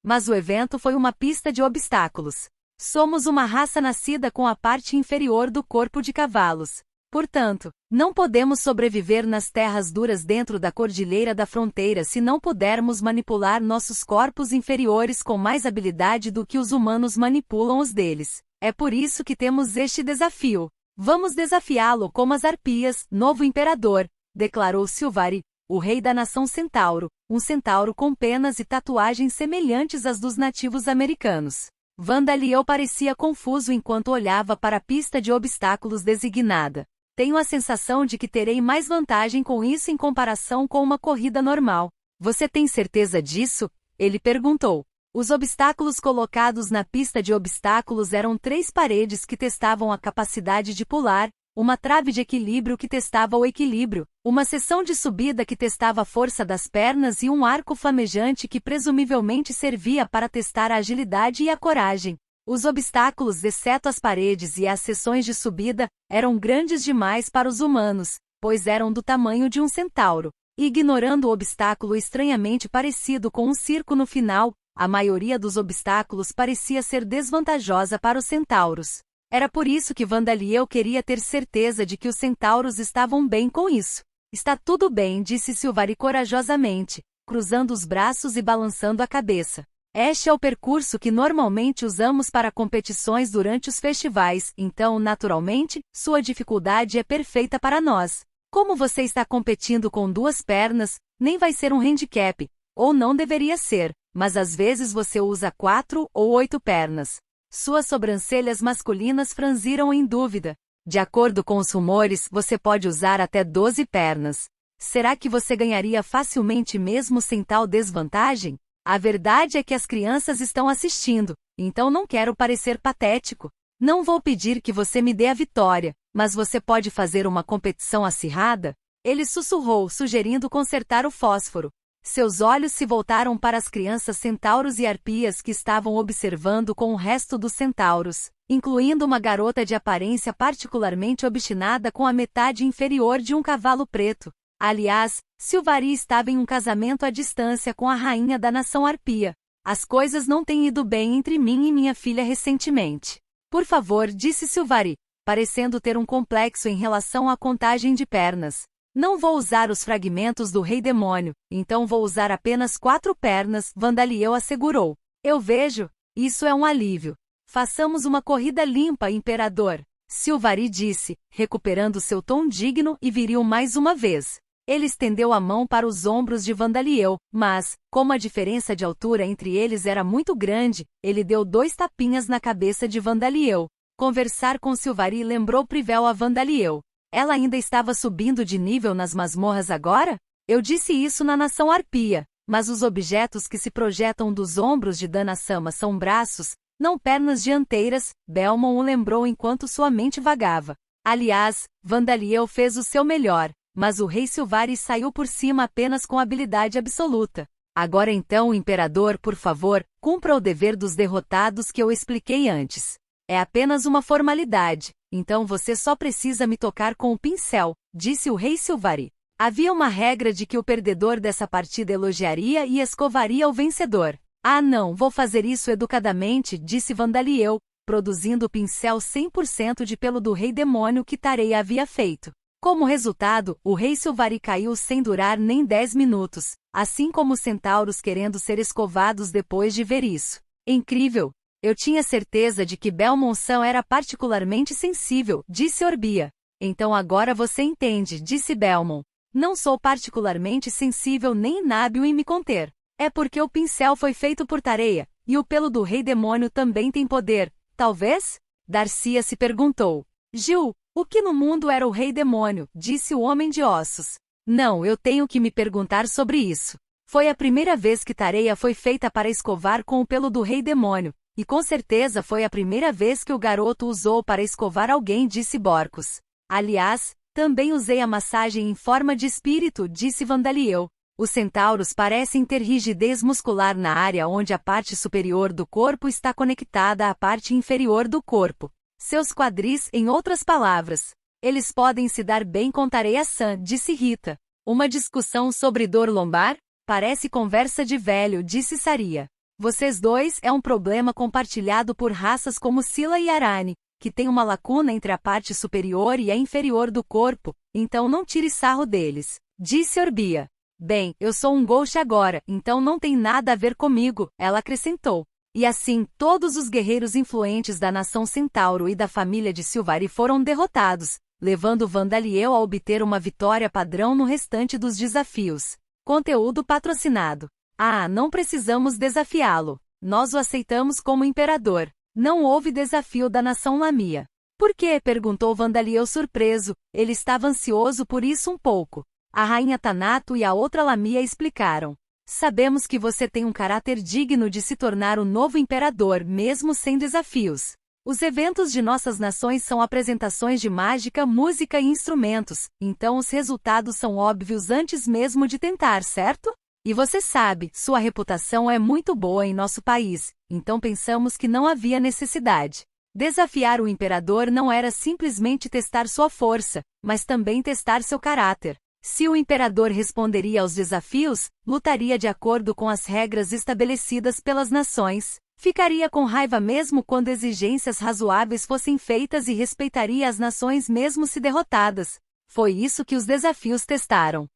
Mas o evento foi uma pista de obstáculos. Somos uma raça nascida com a parte inferior do corpo de cavalos. Portanto, não podemos sobreviver nas terras duras dentro da Cordilheira da Fronteira se não pudermos manipular nossos corpos inferiores com mais habilidade do que os humanos manipulam os deles. É por isso que temos este desafio. Vamos desafiá-lo como as arpias, novo imperador, declarou Silvari, o rei da nação Centauro, um centauro com penas e tatuagens semelhantes às dos nativos americanos. Vandaliel parecia confuso enquanto olhava para a pista de obstáculos designada. Tenho a sensação de que terei mais vantagem com isso em comparação com uma corrida normal. Você tem certeza disso? Ele perguntou. Os obstáculos colocados na pista de obstáculos eram 3 paredes que testavam a capacidade de pular, uma trave de equilíbrio que testava o equilíbrio, uma seção de subida que testava a força das pernas e um arco flamejante que presumivelmente servia para testar a agilidade e a coragem. Os obstáculos, exceto as paredes e as seções de subida, eram grandes demais para os humanos, pois eram do tamanho de um centauro. Ignorando o obstáculo estranhamente parecido com um circo no final, a maioria dos obstáculos parecia ser desvantajosa para os centauros. Era por isso que Vandaliel queria ter certeza de que os centauros estavam bem com isso. Está tudo bem, disse Silvari corajosamente, cruzando os braços e balançando a cabeça. Este é o percurso que normalmente usamos para competições durante os festivais, então, naturalmente, sua dificuldade é perfeita para nós. Como você está competindo com 2 pernas, nem vai ser um handicap, ou não deveria ser, mas às vezes você usa 4 ou 8 pernas. Suas sobrancelhas masculinas franziram em dúvida. De acordo com os rumores, você pode usar até 12 pernas. Será que você ganharia facilmente mesmo sem tal desvantagem? A verdade é que as crianças estão assistindo, então não quero parecer patético. Não vou pedir que você me dê a vitória, mas você pode fazer uma competição acirrada? Ele sussurrou, sugerindo consertar o fósforo. Seus olhos se voltaram para as crianças centauros e arpias que estavam observando com o resto dos centauros, incluindo uma garota de aparência particularmente obstinada com a metade inferior de um cavalo preto. Aliás, Silvari estava em um casamento à distância com a rainha da nação arpia. As coisas não têm ido bem entre mim e minha filha recentemente. Por favor, disse Silvari, parecendo ter um complexo em relação à contagem de pernas. Não vou usar os fragmentos do Rei Demônio, então vou usar apenas 4 pernas, Vandaliel assegurou. Eu vejo. Isso é um alívio. Façamos uma corrida limpa, Imperador. Silvari disse, recuperando seu tom digno e viril mais uma vez. Ele estendeu a mão para os ombros de Vandaliel, mas, como a diferença de altura entre eles era muito grande, ele deu 2 tapinhas na cabeça de Vandaliel. Conversar com Silvari lembrou Privel a Vandaliel. Ela ainda estava subindo de nível nas masmorras agora? Eu disse isso na nação arpia. Mas os objetos que se projetam dos ombros de Dana-sama são braços, não pernas dianteiras, Belmont o lembrou enquanto sua mente vagava. Aliás, Vandaliel fez o seu melhor, mas o rei Silvari saiu por cima apenas com habilidade absoluta. Agora então, Imperador, por favor, cumpra o dever dos derrotados que eu expliquei antes. É apenas uma formalidade, então você só precisa me tocar com o pincel, disse o rei Silvari. Havia uma regra de que o perdedor dessa partida elogiaria e escovaria o vencedor. Ah não, vou fazer isso educadamente, disse Vandaliel, produzindo o pincel 100% de pelo do rei demônio que Tareia havia feito. Como resultado, o rei Silvari caiu sem durar nem 10 minutos, assim como os centauros querendo ser escovados depois de ver isso. Incrível! Eu tinha certeza de que Belmont-san era particularmente sensível, disse Orbia. Então agora você entende, disse Belmont. Não sou particularmente sensível nem inábil em me conter. É porque o pincel foi feito por Tareia, e o pelo do rei demônio também tem poder, talvez? Darcia se perguntou. Gil, o que no mundo era o rei demônio? Disse o homem de ossos. Não, eu tenho que me perguntar sobre isso. Foi a primeira vez que Tareia foi feita para escovar com o pelo do rei demônio, e com certeza foi a primeira vez que o garoto usou para escovar alguém, disse Borcos. Aliás, também usei a massagem em forma de espírito, disse Vandaliel. Os centauros parecem ter rigidez muscular na área onde a parte superior do corpo está conectada à parte inferior do corpo. Seus quadris, em outras palavras. Eles podem se dar bem com Tareia-san, disse Rita. Uma discussão sobre dor lombar? Parece conversa de velho, disse Saria. Vocês dois é um problema compartilhado por raças como Sila e Arane, que tem uma lacuna entre a parte superior e a inferior do corpo, então não tire sarro deles, disse Orbia. Bem, eu sou um Gouche agora, então não tem nada a ver comigo, ela acrescentou. E assim, todos os guerreiros influentes da nação Centauro e da família de Silvari foram derrotados, levando Vandaliel a obter uma vitória padrão no restante dos desafios. Conteúdo patrocinado. Ah, não precisamos desafiá-lo. Nós o aceitamos como imperador. Não houve desafio da nação Lamia. Por quê? Perguntou Vandaliel surpreso. Ele estava ansioso por isso um pouco. A rainha Tanato e a outra Lamia explicaram. Sabemos que você tem um caráter digno de se tornar o novo imperador, mesmo sem desafios. Os eventos de nossas nações são apresentações de mágica, música e instrumentos, então os resultados são óbvios antes mesmo de tentar, certo? E você sabe, sua reputação é muito boa em nosso país, então pensamos que não havia necessidade. Desafiar o imperador não era simplesmente testar sua força, mas também testar seu caráter. Se o imperador responderia aos desafios, lutaria de acordo com as regras estabelecidas pelas nações, ficaria com raiva mesmo quando exigências razoáveis fossem feitas e respeitaria as nações mesmo se derrotadas. Foi isso que os desafios testaram.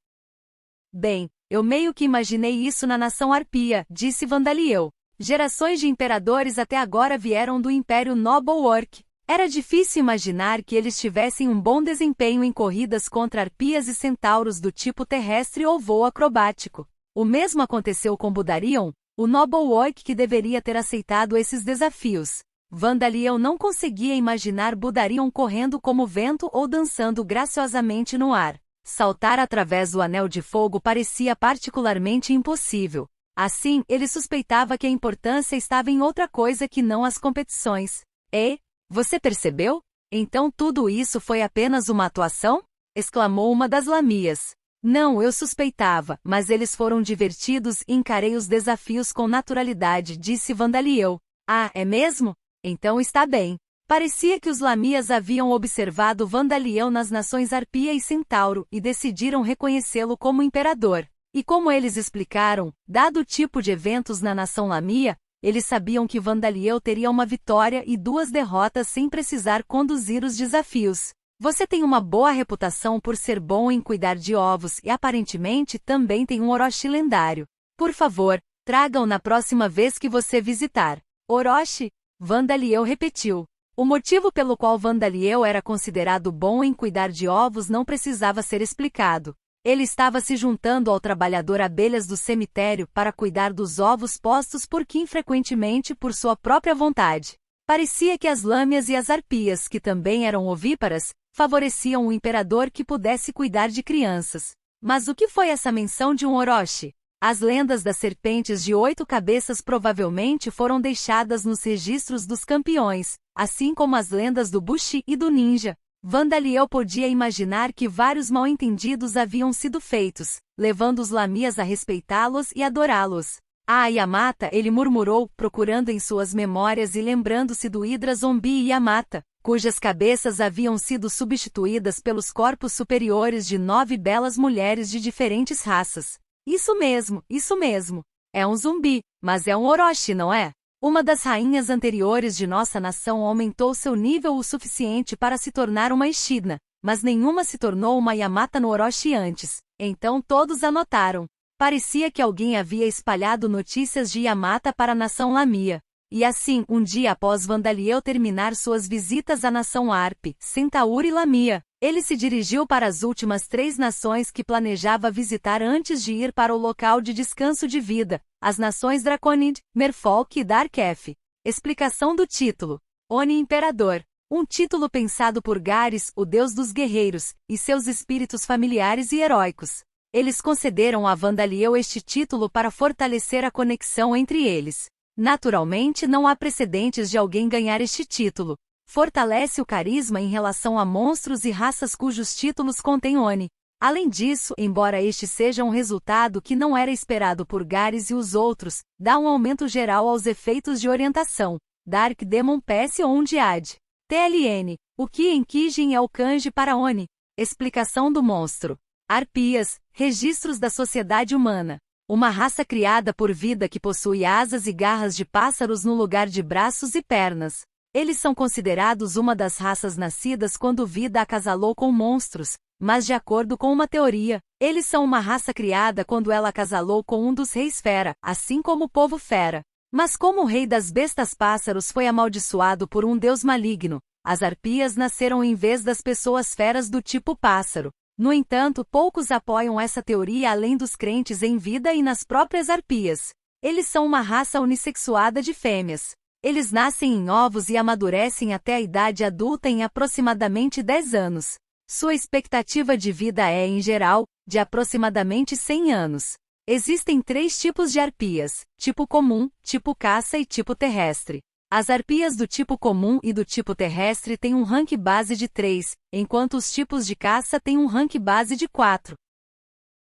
Bem, eu meio que imaginei isso na nação Arpia, disse Vandaliel. Gerações de imperadores até agora vieram do Império Noble-Orc. Era difícil imaginar que eles tivessem um bom desempenho em corridas contra arpias e centauros do tipo terrestre ou voo acrobático. O mesmo aconteceu com Budarion, o Noble-Orc que deveria ter aceitado esses desafios. Vandaliel não conseguia imaginar Budarion correndo como vento ou dançando graciosamente no ar. Saltar através do Anel de Fogo parecia particularmente impossível. Assim, ele suspeitava que a importância estava em outra coisa que não as competições. E, você percebeu? Então tudo isso foi apenas uma atuação? Exclamou uma das lamias. Não, eu suspeitava, mas eles foram divertidos e encarei os desafios com naturalidade, disse Vandaliel. Ah, é mesmo? Então está bem. Parecia que os lamias haviam observado Vandaliel nas nações Arpia e Centauro e decidiram reconhecê-lo como imperador. E como eles explicaram, dado o tipo de eventos na nação Lamia, eles sabiam que Vandaliel teria uma vitória e 2 derrotas sem precisar conduzir os desafios. Você tem uma boa reputação por ser bom em cuidar de ovos e aparentemente também tem um Orochi lendário. Por favor, traga-o na próxima vez que você visitar. Orochi? Vandaliel repetiu. O motivo pelo qual Vandaliel era considerado bom em cuidar de ovos não precisava ser explicado. Ele estava se juntando ao trabalhador abelhas do cemitério para cuidar dos ovos postos por Kim frequentemente por sua própria vontade. Parecia que as lâmias e as arpias, que também eram ovíparas, favoreciam um imperador que pudesse cuidar de crianças. Mas o que foi essa menção de um Orochi? As lendas das serpentes de 8 cabeças provavelmente foram deixadas nos registros dos campeões, assim como as lendas do Bushi e do ninja. Vandaliel podia imaginar que vários mal-entendidos haviam sido feitos, levando os Lamias a respeitá-los e adorá-los. Yamata, ele murmurou, procurando em suas memórias e lembrando-se do Hidra Zombi Yamata, cujas cabeças haviam sido substituídas pelos corpos superiores de 9 belas mulheres de diferentes raças. Isso mesmo. É um zumbi, mas é um Orochi, não é? Uma das rainhas anteriores de nossa nação aumentou seu nível o suficiente para se tornar uma Echidna, mas nenhuma se tornou uma Yamata no Orochi antes, então todos anotaram. Parecia que alguém havia espalhado notícias de Yamata para a nação Lamia. E assim, um dia após Vandaliel terminar suas visitas à nação Arp, Centaur e Lamia, ele se dirigiu para as últimas 3 nações que planejava visitar antes de ir para o local de descanso de vida, as nações Draconid, Merfolk e Darkef. Explicação do título. Oni Imperador. Um título pensado por Gares, o deus dos guerreiros, e seus espíritos familiares e heróicos. Eles concederam a Vandaliel este título para fortalecer a conexão entre eles. Naturalmente não há precedentes de alguém ganhar este título. Fortalece o carisma em relação a monstros e raças cujos títulos contêm Oni. Além disso, embora este seja um resultado que não era esperado por Gares e os outros, dá um aumento geral aos efeitos de orientação. Dark Demon Pass on Diad. TLN. O que em Kijin é o kanji para Oni? Explicação do monstro. Arpias, registros da sociedade humana. Uma raça criada por vida que possui asas e garras de pássaros no lugar de braços e pernas. Eles são considerados uma das raças nascidas quando vida acasalou com monstros, mas de acordo com uma teoria, eles são uma raça criada quando ela acasalou com um dos reis fera, assim como o povo fera. Mas como o rei das bestas pássaros foi amaldiçoado por um deus maligno, as arpias nasceram em vez das pessoas feras do tipo pássaro. No entanto, poucos apoiam essa teoria além dos crentes em vida e nas próprias arpias. Eles são uma raça unissexuada de fêmeas. Eles nascem em ovos e amadurecem até a idade adulta em aproximadamente 10 anos. Sua expectativa de vida é, em geral, de aproximadamente 100 anos. Existem 3 tipos de arpias: tipo comum, tipo caça e tipo terrestre. As arpias do tipo comum e do tipo terrestre têm um rank base de 3, enquanto os tipos de caça têm um rank base de 4.